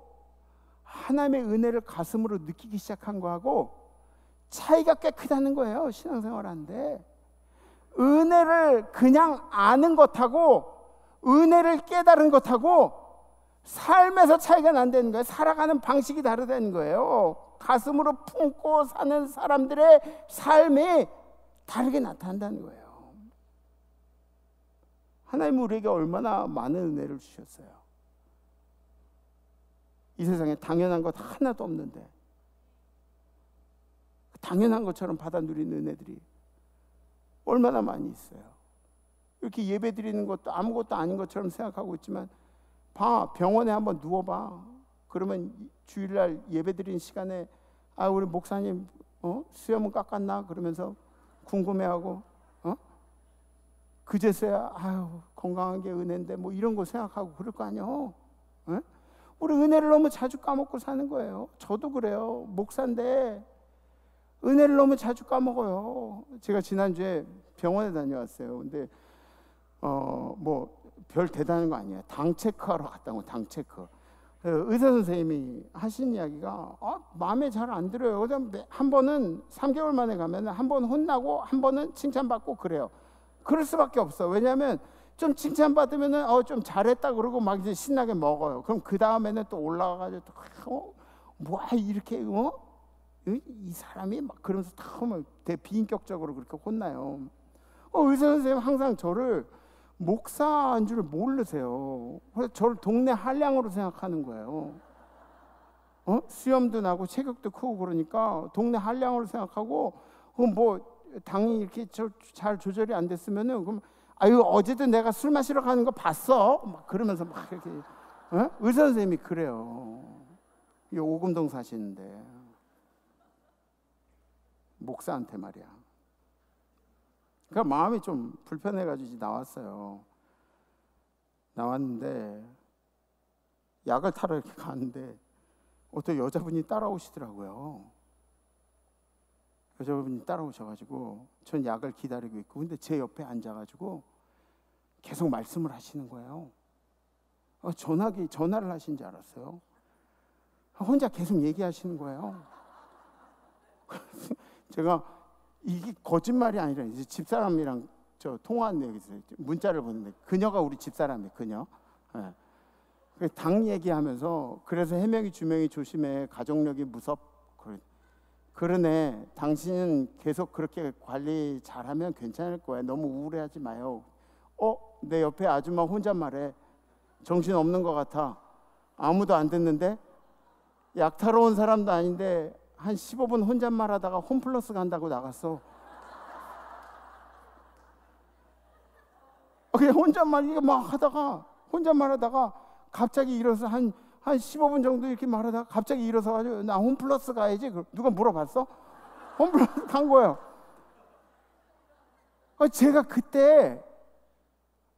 하나님의 은혜를 가슴으로 느끼기 시작한 거하고 차이가 꽤 크다는 거예요. 신앙생활 하는데 은혜를 그냥 아는 것하고 은혜를 깨달은 것하고 삶에서 차이가 난다는 거예요. 살아가는 방식이 다르다는 거예요. 가슴으로 품고 사는 사람들의 삶이 다르게 나타난다는 거예요. 하나님은 우리에게 얼마나 많은 은혜를 주셨어요. 이 세상에 당연한 것 하나도 없는데 당연한 것처럼 받아 누리는 은혜들이 얼마나 많이 있어요. 이렇게 예배 드리는 것도 아무것도 아닌 것처럼 생각하고 있지만 봐, 병원에 한번 누워봐. 그러면 주일날 예배 드리는 시간에 우리 목사님 수염은 깎았나? 그러면서 궁금해하고 그제서야 건강한 게 은혜인데 뭐 이런 거 생각하고 그럴 거 아니에요. 우리 은혜를 너무 자주 까먹고 사는 거예요. 저도 그래요. 목사인데 은혜를 너무 자주 까먹어요. 제가 지난주에 병원에 다녀왔어요. 근데 뭐 별 대단한 거 아니에요. 당 체크하러 갔다고. 당 체크. 의사 선생님이 하신 이야기가 마음에 잘 안 들어요. 한 번은 3개월 만에 가면 한 번 혼나고 한 번은 칭찬받고 그래요. 그럴 수밖에 없어. 왜냐하면 좀 칭찬받으면은 좀 잘했다 그러고 막 이제 신나게 먹어요. 그럼 그 다음에는 또 올라가가지고 뭐야 이렇게 이 사람이 막 그러면서 다 비인격적으로 그렇게 혼나요. 의사 선생님 항상 저를 목사인 줄 모르세요. 그래서 저를 동네 한량으로 생각하는 거예요. 수염도 나고 체격도 크고 그러니까 동네 한량으로 생각하고 뭐 당이 이렇게 잘 조절이 안 됐으면은 그럼 어제도 내가 술 마시러 가는 거 봤어? 막 그러면서 막 이렇게 의사 선생님이 그래요. 이 오금동 사시는데 목사한테 말이야. 그러니까 마음이 좀 불편해가지고 나왔어요. 나왔는데 약을 타러 이렇게 가는데 어떤 여자분이 따라오시더라고요. 여자분이 따라오셔가지고 전 약을 기다리고 있고 근데 제 옆에 앉아가지고 계속 말씀을 하시는 거예요. 전화를 하신 줄 알았어요. 혼자 계속 얘기하시는 거예요. 제가 이게 거짓말이 아니라 이제 집사람이랑 저 통화한 내용이 있어요. 문자를 보는데 그녀가 우리 집사람이에요. 그녀. 당 얘기하면서 그래서 해명이 주명이 조심해. 가족력이 무섭. 그러네. 당신은 계속 그렇게 관리 잘하면 괜찮을 거야. 너무 우울해하지 마요. 내 옆에 아줌마 혼잣말해. 정신 없는 것 같아. 아무도 안 듣는데 약 타러 온 사람도 아닌데 한 15분 혼잣말 하다가 홈플러스 간다고 나갔어. 그냥 혼잣말 하다가 갑자기 일어서 한 15분 정도 이렇게 말하다가 갑자기 일어서 가지고 나 홈플러스 가야지. 누가 물어봤어? 홈플러스 간 거예요. 제가 그때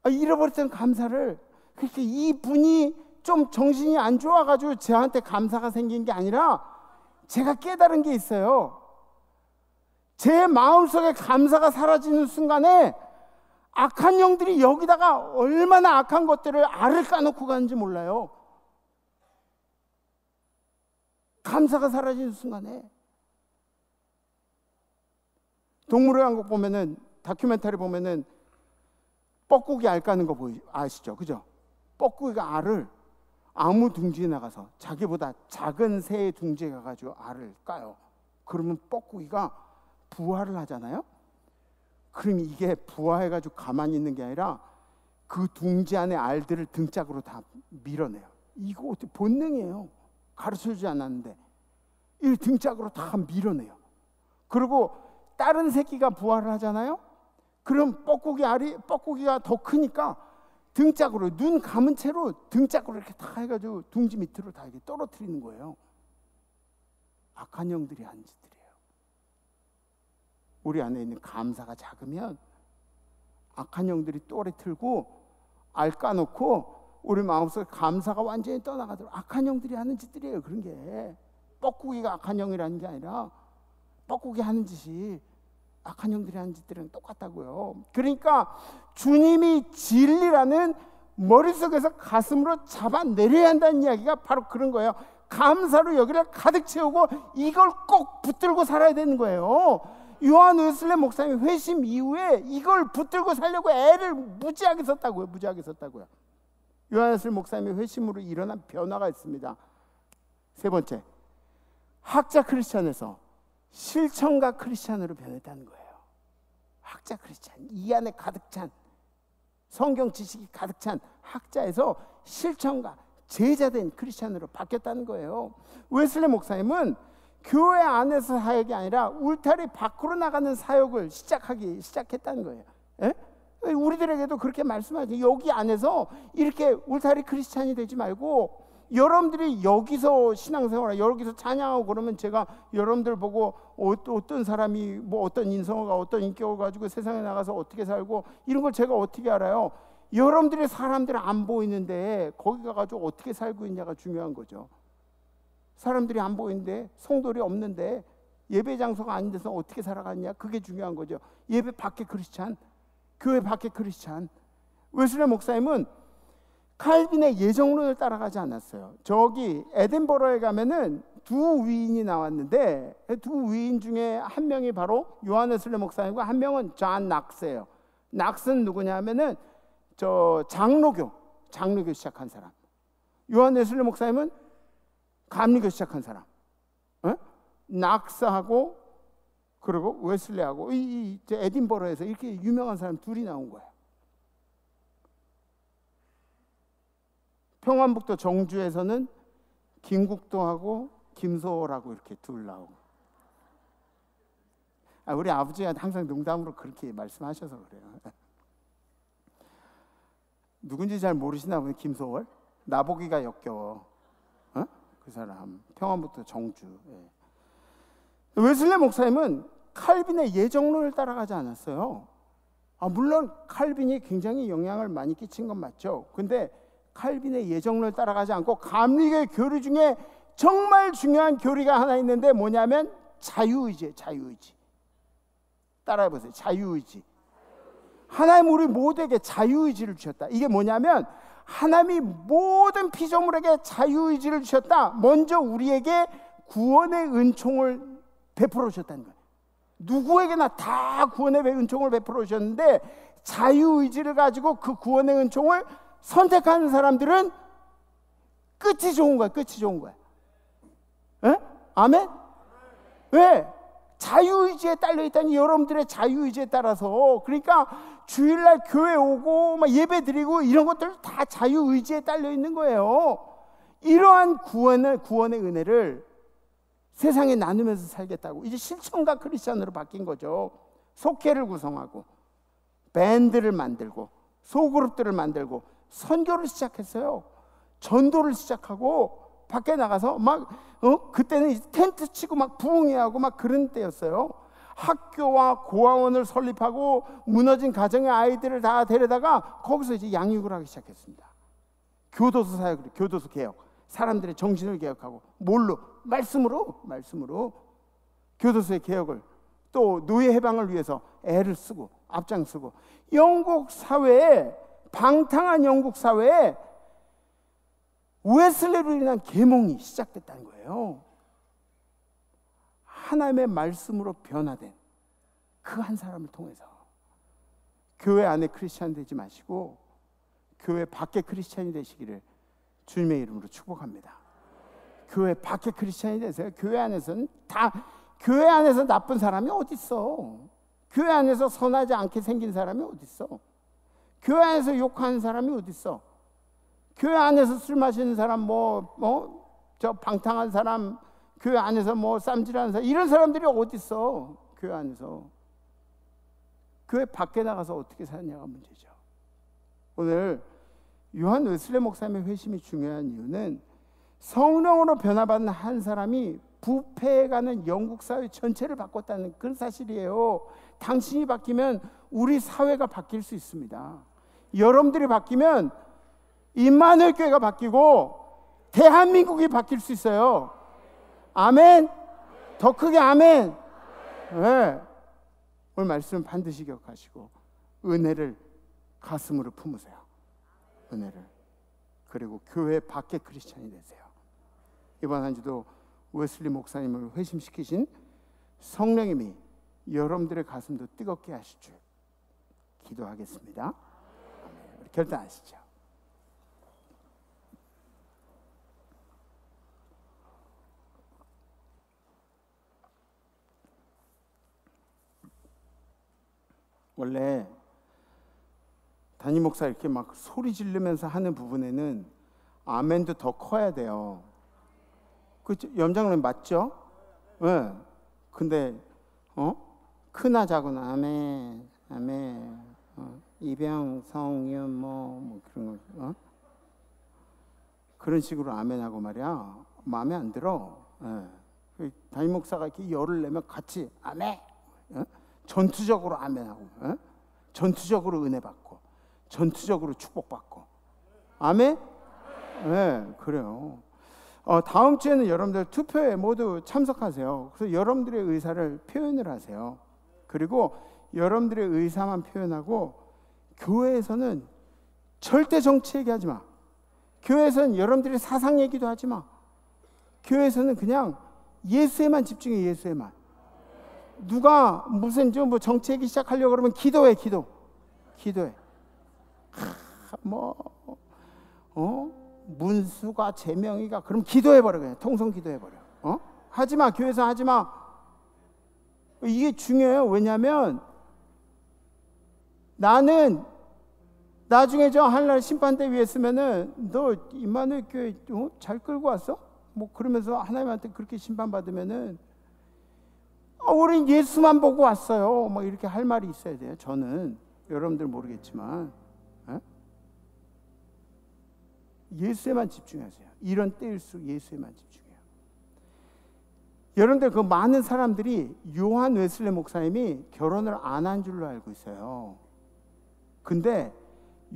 잃어버렸던 감사를 그렇게 이분이 좀 정신이 안 좋아가지고 저한테 감사가 생긴 게 아니라 제가 깨달은 게 있어요. 제 마음속에 감사가 사라지는 순간에 악한 영들이 여기다가 얼마나 악한 것들을 알을 까놓고 가는지 몰라요. 감사가 사라지는 순간에. 동물의 왕국 보면은 다큐멘터리 보면은 뻐꾸기 알 까는 거 아시죠? 그죠? 뻐꾸기가 알을 아무 둥지에 나가서 자기보다 작은 새의 둥지에 가가지고 알을 까요. 그러면 뻐꾸기가 부화를 하잖아요. 그럼 이게 부화해가지고 가만히 있는 게 아니라 그 둥지 안에 알들을 등짝으로 다 밀어내요. 이거 어떻게 본능이에요. 가르쳐주지 않았는데 이 등짝으로 다 밀어내요. 그리고 다른 새끼가 부화를 하잖아요. 그럼 뻐꾸기가 더 크니까 등짝으로 눈 감은 채로 등짝으로 이렇게 다 해가지고 둥지 밑으로 다 이렇게 떨어뜨리는 거예요. 악한 영들이 한 짓들이에요. 우리 안에 있는 감사가 작으면 악한 영들이 또래 틀고 알 까놓고 우리 마음속에 감사가 완전히 떠나가도록 악한 영들이 하는 짓들이에요. 그런 게 뻐꾸기가 악한 영이라는 게 아니라 뻐꾸기 하는 짓이 악한 영들이 하는 짓들은 똑같다고요. 그러니까 주님이 진리라는 머릿속에서 가슴으로 잡아내려야 한다는 이야기가 바로 그런 거예요. 감사로 여기를 가득 채우고 이걸 꼭 붙들고 살아야 되는 거예요. 요한 웨슬레 목사님 회심 이후에 이걸 붙들고 살려고 애를 무지하게 썼다고요. 요한 웨슬리 목사님의 회심으로 일어난 변화가 있습니다. 세 번째, 학자 크리스찬에서 실천가 크리스찬으로 변했다는 거예요. 학자 크리스찬, 이 안에 가득 찬 성경 지식이 가득 찬 학자에서 실천가, 제자된 크리스찬으로 바뀌었다는 거예요. 웨슬리 목사님은 교회 안에서 사역이 아니라 울타리 밖으로 나가는 사역을 시작했다는 거예요. 예? 우리들에게도 그렇게 말씀하죠. 여기 안에서 이렇게 울타리 크리스찬이 되지 말고, 여러분들이 여기서 신앙생활, 여기서 찬양하고 그러면 제가 여러분들 보고 어떤 사람이 뭐 어떤 인성과 어떤 인격을 가지고 세상에 나가서 어떻게 살고 이런 걸 제가 어떻게 알아요? 여러분들의 사람들은 안 보이는데 거기 가가지고 어떻게 살고 있냐가 중요한 거죠. 사람들이 안 보이는데, 성도들이 없는데, 예배 장소가 아닌 데서 어떻게 살아갔냐, 그게 중요한 거죠. 예배 밖의 크리스찬, 교회 밖의 크리스찬. 웨슬리 목사님은 칼빈의 예정론을 따라가지 않았어요. 저기 에딘버러에 가면은 두 위인이 나왔는데, 두 위인 중에 한 명이 바로 요한 웨슬리 목사님과 한 명은 존 낙스예요. 낙스는 누구냐 하면은 저 장로교 시작한 사람. 요한 웨슬리 목사님은 감리교 시작한 사람. 낙스하고 그리고 웨슬리하고 이 에딘버러에서 이렇게 유명한 사람 둘이 나온 거예요. 평안북도 정주에서는 김국도하고 김소월하고 이렇게 둘 나오고. 우리 아버지가 항상 농담으로 그렇게 말씀하셔서 그래요. 누군지 잘 모르시나 보네. 김소월? 나보기가 역겨워. 그 사람 평안북도 정주. 웨슬리 목사님은 칼빈의 예정론을 따라가지 않았어요. 물론 칼빈이 굉장히 영향을 많이 끼친 건 맞죠. 근데 칼빈의 예정론을 따라가지 않고 감리교의 교리 중에 정말 중요한 교리가 하나 있는데 뭐냐면 자유의지예요. 자유의지. 따라해보세요. 자유의지. 하나님 우리 모두에게 자유의지를 주셨다. 이게 뭐냐면 하나님이 모든 피조물에게 자유의지를 주셨다. 먼저 우리에게 구원의 은총을 베풀어 주셨다는 거예요. 누구에게나 다 구원의 은총을 베풀어 주셨는데, 자유의지를 가지고 그 구원의 은총을 선택하는 사람들은 끝이 좋은 거야. 끝이 좋은 거야. 에? 아멘? 왜? 자유의지에 딸려있다니, 여러분들의 자유의지에 따라서. 그러니까 주일날 교회 오고 막 예배 드리고 이런 것들 다 자유의지에 딸려있는 거예요. 이러한 구원의 은혜를 세상에 나누면서 살겠다고 이제 실천가 크리스찬으로 바뀐 거죠. 속회를 구성하고 밴드를 만들고 소그룹들을 만들고 선교를 시작했어요. 전도를 시작하고 밖에 나가서 막 그때는 텐트 치고 막 부흥회하고 막 그런 때였어요. 학교와 고아원을 설립하고 무너진 가정의 아이들을 다 데려다가 거기서 이제 양육을 하기 시작했습니다. 교도소 사역, 교도소 개혁, 사람들의 정신을 개혁하고 뭘로? 말씀으로 교도소의 개혁을, 또 노예 해방을 위해서 애를 쓰고 앞장서고, 영국 사회에, 방탕한 영국 사회에 웨슬리로 인한 계몽이 시작됐다는 거예요. 하나님의 말씀으로 변화된 그 한 사람을 통해서 교회 안에 크리스찬 되지 마시고 교회 밖에 크리스찬이 되시기를 주님의 이름으로 축복합니다. 교회 밖에 크리스찬이 되세요. 교회 안에서는 교회 안에서 나쁜 사람이 어디 있어? 교회 안에서 선하지 않게 생긴 사람이 어디 있어? 교회 안에서 욕하는 사람이 어디 있어? 교회 안에서 술 마시는 사람, 저 방탕한 사람, 교회 안에서 쌈질하는 사람, 이런 사람들이 어디 있어? 교회 안에서. 교회 밖에 나가서 어떻게 사느냐가 문제죠. 오늘 요한 웨슬리 목사님의 회심이 중요한 이유는 성령으로 변화받은 한 사람이 부패해가는 영국 사회 전체를 바꿨다는 그런 사실이에요. 당신이 바뀌면 우리 사회가 바뀔 수 있습니다. 여러분들이 바뀌면 임마누엘 교회가 바뀌고 대한민국이 바뀔 수 있어요. 아멘. 더 크게 아멘. 네. 오늘 말씀 반드시 기억하시고 은혜를 가슴으로 품으세요. 은혜를. 그리고 교회 밖에 크리스찬이 되세요. 이번 한 주도 웨슬리 목사님을 회심시키신 성령님이 여러분들의 가슴도 뜨겁게 하실 줄 기도하겠습니다. 아멘. 우리 결단하시죠. 원래 담임 목사 이렇게 막 소리 지르면서 하는 부분에는 아멘도 더 커야 돼요. 그 염장님 맞죠? 네. 근데 크나 작으나 아멘, 아멘, 이병, 성윤 뭐 그런 거, 그런 식으로 아멘하고 말이야. 마음에 안 들어. 예. 담임 목사가 이렇게 열을 내면 같이 아멘, 전투적으로 아멘하고, 전투적으로 은혜 받고, 전투적으로 축복받고, 아멘. 네, 그래요. 다음 주에는 여러분들 투표에 모두 참석하세요. 그래서 여러분들의 의사를 표현을 하세요. 그리고 여러분들의 의사만 표현하고, 교회에서는 절대 정치 얘기하지 마. 교회에서는 여러분들의 사상 얘기도 하지 마. 교회에서는 그냥 예수에만 집중해. 예수에만. 누가 무슨 좀 뭐 정치 얘기 시작하려고 그러면 기도해. 기도해. 문수가 제명이가 그럼 기도해버려. 그냥 통성 기도해버려. 하지마. 교회에서 하지마. 이게 중요해요. 왜냐하면 나는 나중에 저 하늘날 심판대 위에 있으면은 너 임마누엘 교회 잘 끌고 왔어? 뭐 그러면서 하나님한테 그렇게 심판받으면은 우린 예수만 보고 왔어요. 뭐 이렇게 할 말이 있어야 돼요. 저는 여러분들 모르겠지만 예수에만 집중하세요. 이런 때일수록 예수에만 집중해요. 여러분들 그 많은 사람들이 요한 웨슬리 목사님이 결혼을 안 한 줄로 알고 있어요. 근데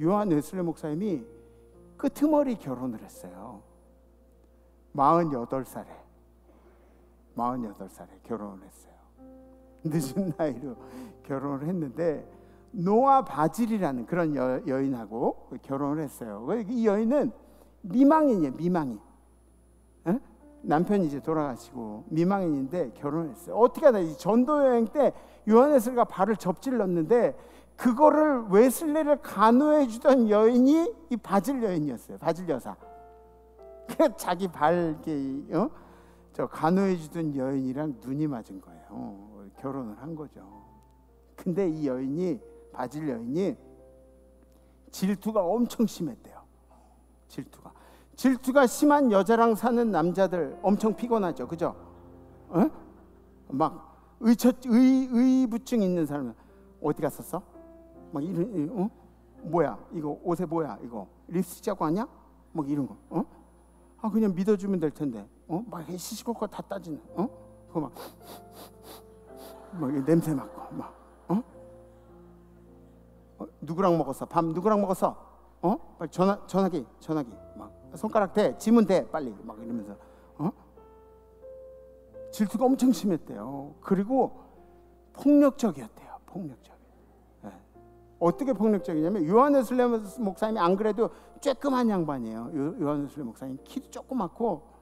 요한 웨슬리 목사님이 끄트머리 결혼을 했어요. 48살에 결혼을 했어요. 늦은 나이로 결혼을 했는데 노아 바질이라는 그런 여인하고 결혼을 했어요. 이 여인은 미망인이에요. 미망인. 남편이 이제 돌아가시고 미망인인데 결혼했어요. 어떻게 하나 이 전도 여행 때 요한 웨슬리가 발을 접질렀는데 그거를 웨슬리를 간호해 주던 여인이 이 바질 여인이었어요. 바질 여사. 그 자기 발 저 간호해 주던 여인이랑 눈이 맞은 거예요. 결혼을 한 거죠. 근데 이 여인이 바질 여인이 질투가 엄청 심했대요. 질투가 심한 여자랑 사는 남자들 엄청 피곤하죠. 그죠? 막 의부증 있는 사람은 어디 갔었어? 막 이런 뭐야 이거 옷에 뭐야 이거 립스틱 자고 하냐? 막 이런 거. 그냥 믿어주면 될 텐데. 막 시시콜콜 다 따지는. 그거 막 냄새 맡고 막. 누구랑 먹었어? 밥 누구랑 먹었어? 빨리 전화기 막 손가락 대 지문 대 빨리 막 이러면서 질투가 엄청 심했대요. 그리고 폭력적이었대요. 네. 어떻게 폭력적이냐면 요한 웨슬리 목사님이 안 그래도 쬐끔한 양반이에요. 요한 웨슬리 목사님 키도 조그맣고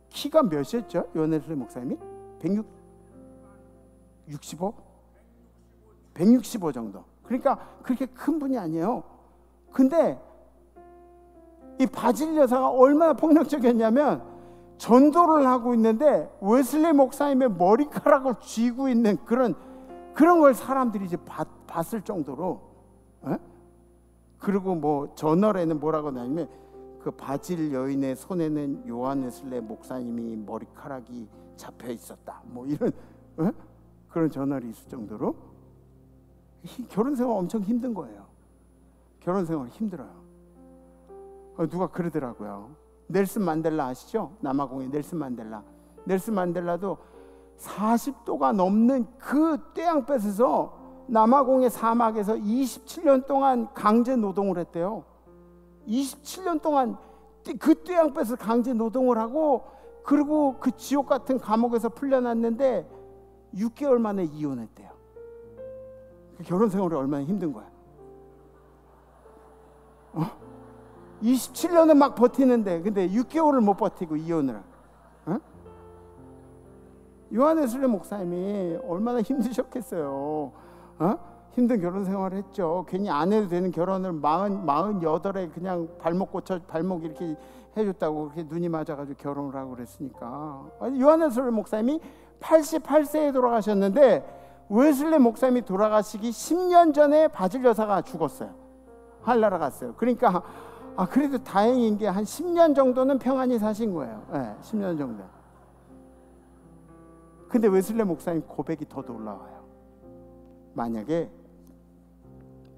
키가 몇이었죠? 요한 웨슬리 목사님이 165 정도. 그러니까 그렇게 큰 분이 아니에요. 근데 이 바질 여사가 얼마나 폭력적이었냐면 전도를 하고 있는데 웨슬리 목사님의 머리카락을 쥐고 있는 그런 걸 사람들이 이제 봤을 정도로. 그리고 뭐 저널에는 뭐라고 나냐면 그 바질 여인의 손에는 요한 웨슬리 목사님이 머리카락이 잡혀 있었다. 뭐 이런 그런 저널이 있을 정도로 결혼 생활 엄청 힘든 거예요. 결혼 생활 힘들어요. 누가 그러더라고요. 넬슨 만델라 아시죠? 남아공의 넬슨 만델라도 40도가 넘는 그 떼양볕에서 남아공의 사막에서 27년 동안 강제 노동을 했대요. 27년 동안 그 떼양볕에서 강제 노동을 하고 그리고 그 지옥 같은 감옥에서 풀려났는데 6개월 만에 이혼했대요. 결혼 생활이 얼마나 힘든 거야. 27년은 막 버티는데 근데 6개월을 못 버티고 이혼을 요한 웨슬리 목사님이 얼마나 힘드셨겠어요. 힘든 결혼 생활을 했죠. 괜히 안 해도 되는 결혼을 48에 그냥 발목 이렇게 해줬다고 그렇게 눈이 맞아가지고 결혼을 하고 그랬으니까. 요한 웨슬리 목사님이 88세에 돌아가셨는데 웨슬리 목사님이 돌아가시기 10년 전에 바질 여사가 죽었어요. 하늘나라 갔어요. 그러니까 그래도 다행인 게 한 10년 정도는 평안히 사신 거예요. 네, 10년 정도. 근데 웨슬리 목사님 고백이 더 놀라워요. 만약에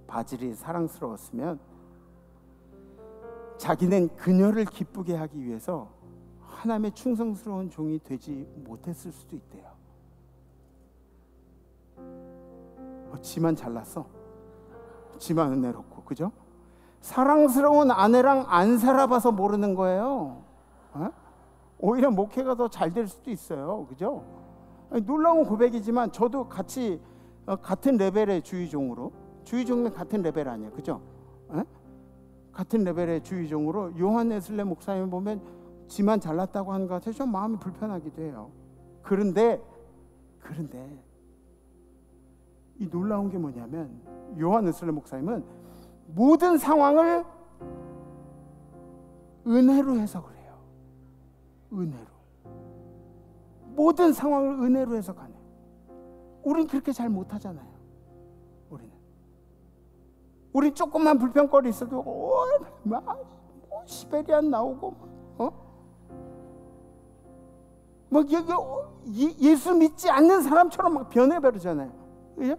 바질이 사랑스러웠으면 자기는 그녀를 기쁘게 하기 위해서 하나님의 충성스러운 종이 되지 못했을 수도 있대요. 지만 잘났어. 지만 은혜롭고, 그죠? 사랑스러운 아내랑 안 살아봐서 모르는 거예요. 오히려 목회가 더 잘 될 수도 있어요. 그죠? 놀라운 고백이지만 저도 같이 같은 레벨의 주의종으로, 주의종은 같은 레벨 아니에요. 그죠? 같은 레벨의 주의종으로 요한 웨슬리 목사님 보면 지만 잘났다고 하는 것 같아서 좀 마음이 불편하기도 해요. 그런데 이 놀라운 게 뭐냐면 요한 웨슬리 목사님은 모든 상황을 은혜로 해석을 해요. 은혜로. 모든 상황을 은혜로 해석하네. 우린 그렇게 잘 못하잖아요. 우린 조금만 불평거리 있어도 시베리안 나오고 예수 믿지 않는 사람처럼 막 변해버리잖아요. 그죠?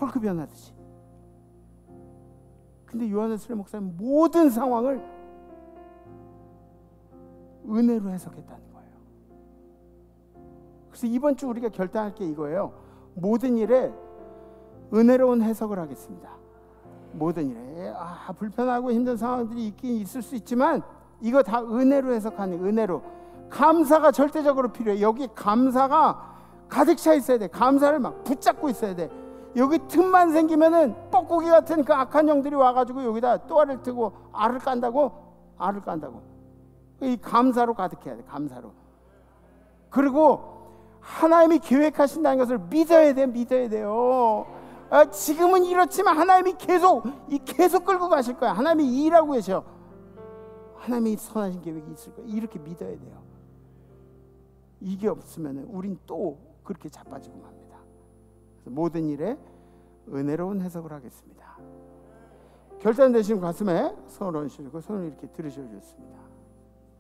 헐크 변하듯이. 근데 요한 웨슬리 목사님 모든 상황을 은혜로 해석했다는 거예요. 그래서 이번 주 우리가 결단할 게 이거예요. 모든 일에 은혜로운 해석을 하겠습니다. 모든 일에 불편하고 힘든 상황들이 있긴 있을 수 있지만 이거 다 은혜로 해석하는, 은혜로. 감사가 절대적으로 필요해. 여기 감사가 가득 차 있어야 돼. 감사를 막 붙잡고 있어야 돼. 여기 틈만 생기면은 뻐꾸기 같은 그 악한 영들이 와가지고 여기다 또아를 트고 알을 깐다고. 이 감사로 가득해야 돼. 감사로. 그리고 하나님이 계획하신다는 것을 믿어야 돼요. 지금은 이렇지만 하나님이 계속 끌고 가실 거야. 하나님이 일하고 계셔. 하나님이 선하신 계획이 있을 거야. 이렇게 믿어야 돼요. 이게 없으면 우린 또 그렇게 자빠지고 맙니다. 그래서 모든 일에 은혜로운 해석을 하겠습니다. 결단되신 가슴에 손을 얹으시고 손을 이렇게 들으셔 주셨습니다.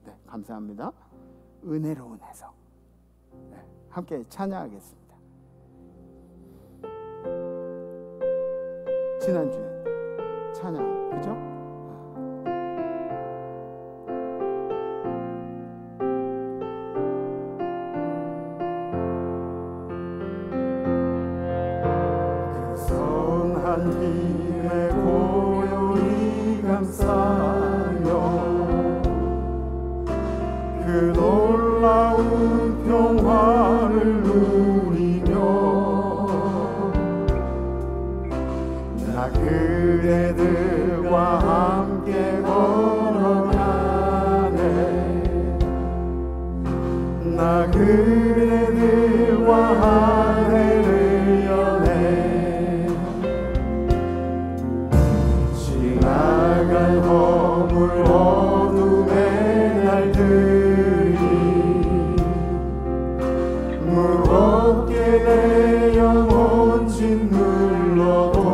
네, 감사합니다. 은혜로운 해석. 네, 함께 찬양하겠습니다. 지난주에 찬양, 그죠? 그 선한 힘에 고요히 감싸며 그 놀라운 평화를 누리며 나 그대들과 함께 걸어가네. 나 그대들과 한 해를 여네. 지나간 허물 어둠의 날들이 무겁게 내 영혼 짓눌러도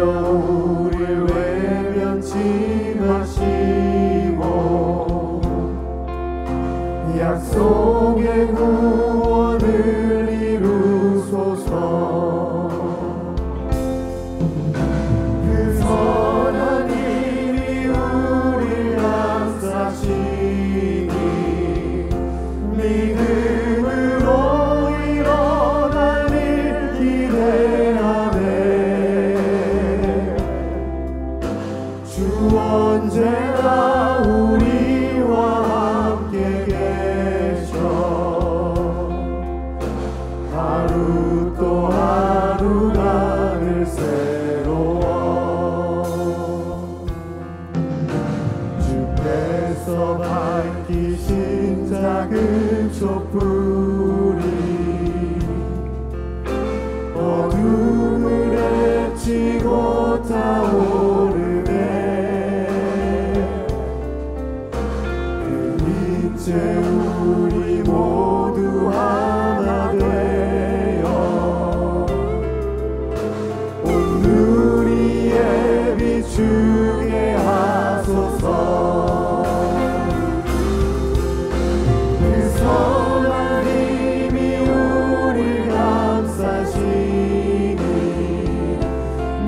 우릴 외면치 마시고 약속의 구원을 이루소서. 그 선한 일이 우릴 감싸시니 믿음으로 일어날 일 기대하네. 주 언제나 우리와 함께 계셔. 하루 또 하루가 늘 새로워. 주께서 밝히신 작은 촛불이 어둠을 헤치고 타오르네. 그 빛이 이제 우리 모두 하나 되어 오늘의 비추게 하소서. 그 선한 힘이 우리 감싸시니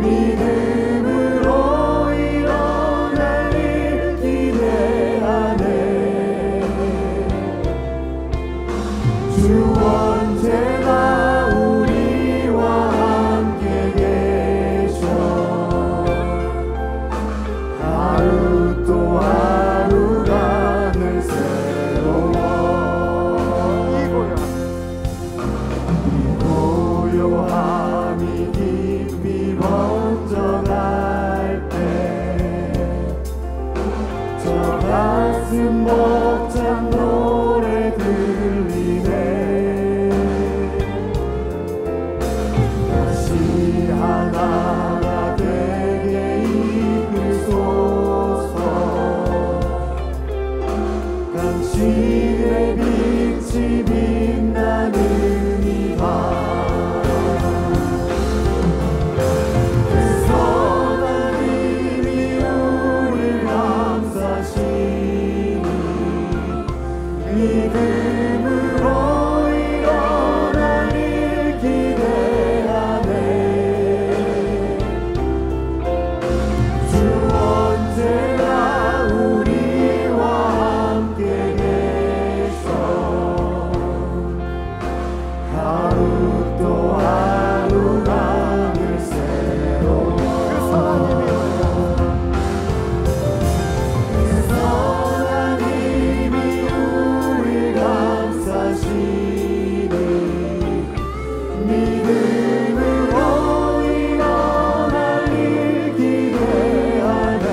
믿음으로 일어날 일 기대하네. 주 언제나 우리와 함께 계셔. 하루 또 하루가 늘 새로워. 이 고요함이 깊이 번져갈 때 저 가슴 벅찬 노래 들리네. 다시 하나가 되게 이끌소서. 당신의 빛이 빛나는 이 밤 그 선한 힘이 우릴 감싸시니 믿음으로 일어날 일 기대하네. 주 언제나 우리와 함께 계셔. 하루 또 하루가 늘 새로워. 그 선한 힘이 우리 감싸시니 믿음으로 일어날 일 기대하네.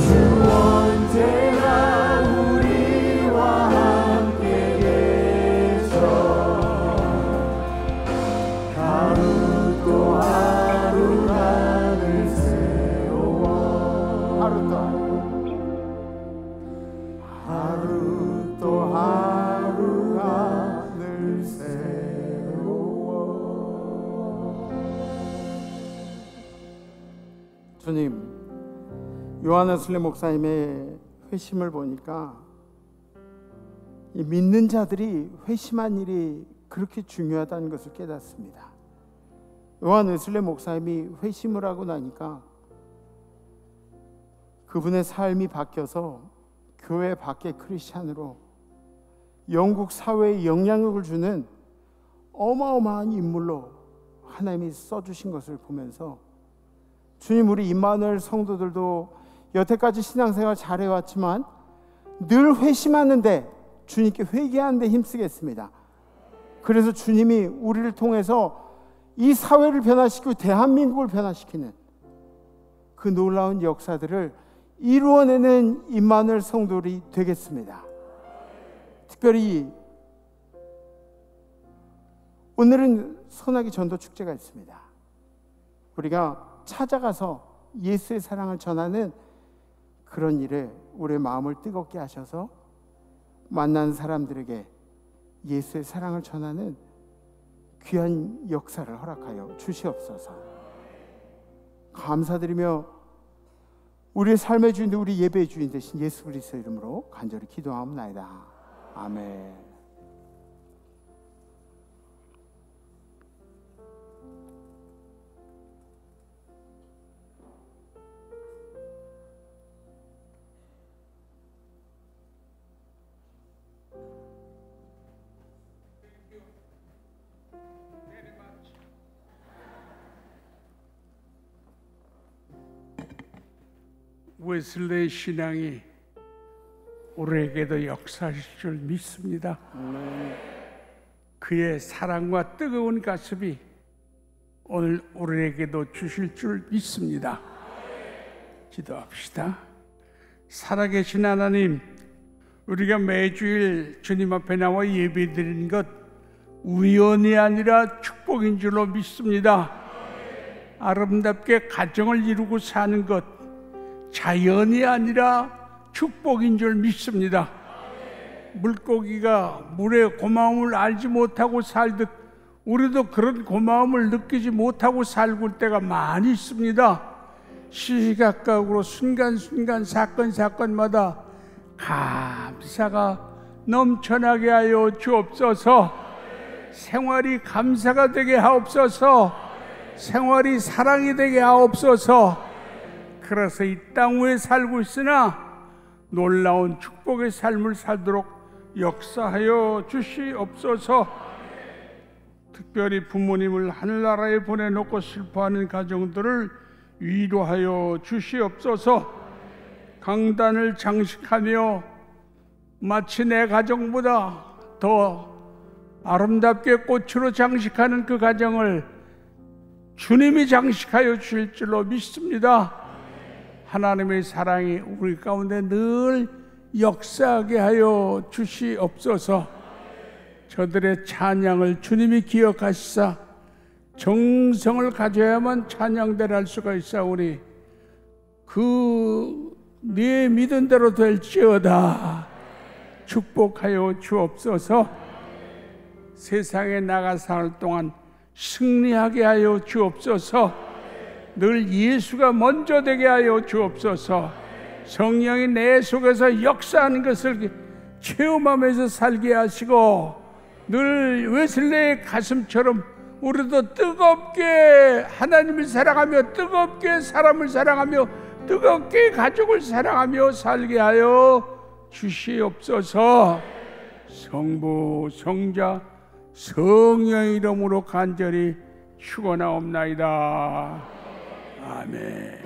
주 언제나 우리와 함께 계셔. 하루 또 하루가 늘 새로워. 하루 또 하루가 늘 새로워. 주님, 요한 웨슬리 목사님의 회심을 보니까 이 믿는 자들이 회심한 일이 그렇게 중요하다는 것을 깨닫습니다. 요한 웨슬리 목사님이 회심을 하고 나니까 그분의 삶이 바뀌어서 교회 밖의 크리스찬으로 영국 사회에 영향력을 주는 어마어마한 인물로 하나님이 써주신 것을 보면서 주님, 우리 임마누엘 성도들도 여태까지 신앙생활 잘해왔지만 늘 회심하는데 주님께 회개하는데 힘쓰겠습니다. 그래서 주님이 우리를 통해서 이 사회를 변화시키고 대한민국을 변화시키는 그 놀라운 역사들을 이루어내는 임마누엘 성도들이 되겠습니다. 특별히 오늘은 소나기 전도 축제가 있습니다. 우리가 찾아가서 예수의 사랑을 전하는 그런 일에 우리의 마음을 뜨겁게 하셔서 만난 사람들에게 예수의 사랑을 전하는 귀한 역사를 허락하여 주시옵소서. 감사드리며 우리의 삶의 주인, 우리 예배의 주인 되신 예수 그리스도 이름으로 간절히 기도하옵나이다. 아멘. 웨슬레이 신앙이 우리에게도 역사하실 줄 믿습니다. 그의 사랑과 뜨거운 가슴이 오늘 우리에게도 주실 줄 믿습니다. 기도합시다. 살아계신 하나님, 우리가 매주일 주님 앞에 나와 예배드리는 것 우연이 아니라 축복인 줄로 믿습니다. 아름답게 가정을 이루고 사는 것 자연이 아니라 축복인 줄 믿습니다. 물고기가 물의 고마움을 알지 못하고 살듯 우리도 그런 고마움을 느끼지 못하고 살고 때가 많이 있습니다. 시시각각으로 순간순간 사건마다 감사가 넘쳐나게 하여 주옵소서. 생활이 감사가 되게 하옵소서. 생활이 사랑이 되게 하옵소서. 그래서 이 땅 위에 살고 있으나 놀라운 축복의 삶을 살도록 역사하여 주시옵소서. 특별히 부모님을 하늘나라에 보내놓고 슬퍼하는 가정들을 위로하여 주시옵소서. 강단을 장식하며 마치 내 가정보다 더 아름답게 꽃으로 장식하는 그 가정을 주님이 장식하여 주실 줄로 믿습니다. 하나님의 사랑이 우리 가운데 늘 역사하게 하여 주시옵소서. 저들의 찬양을 주님이 기억하시사 정성을 가져야만 찬양대를 할 수가 있사오니 네 믿은 대로 될지어다. 축복하여 주옵소서. 세상에 나가 살 동안 승리하게 하여 주옵소서. 늘 예수가 먼저 되게 하여 주옵소서. 성령이 내 속에서 역사하는 것을 체험하면서 살게 하시고 늘 웨슬레의 가슴처럼 우리도 뜨겁게 하나님을 사랑하며 뜨겁게 사람을 사랑하며 뜨겁게 가족을 사랑하며 살게 하여 주시옵소서. 성부 성자 성령의 이름으로 간절히 축원하옵나이다. 아멘.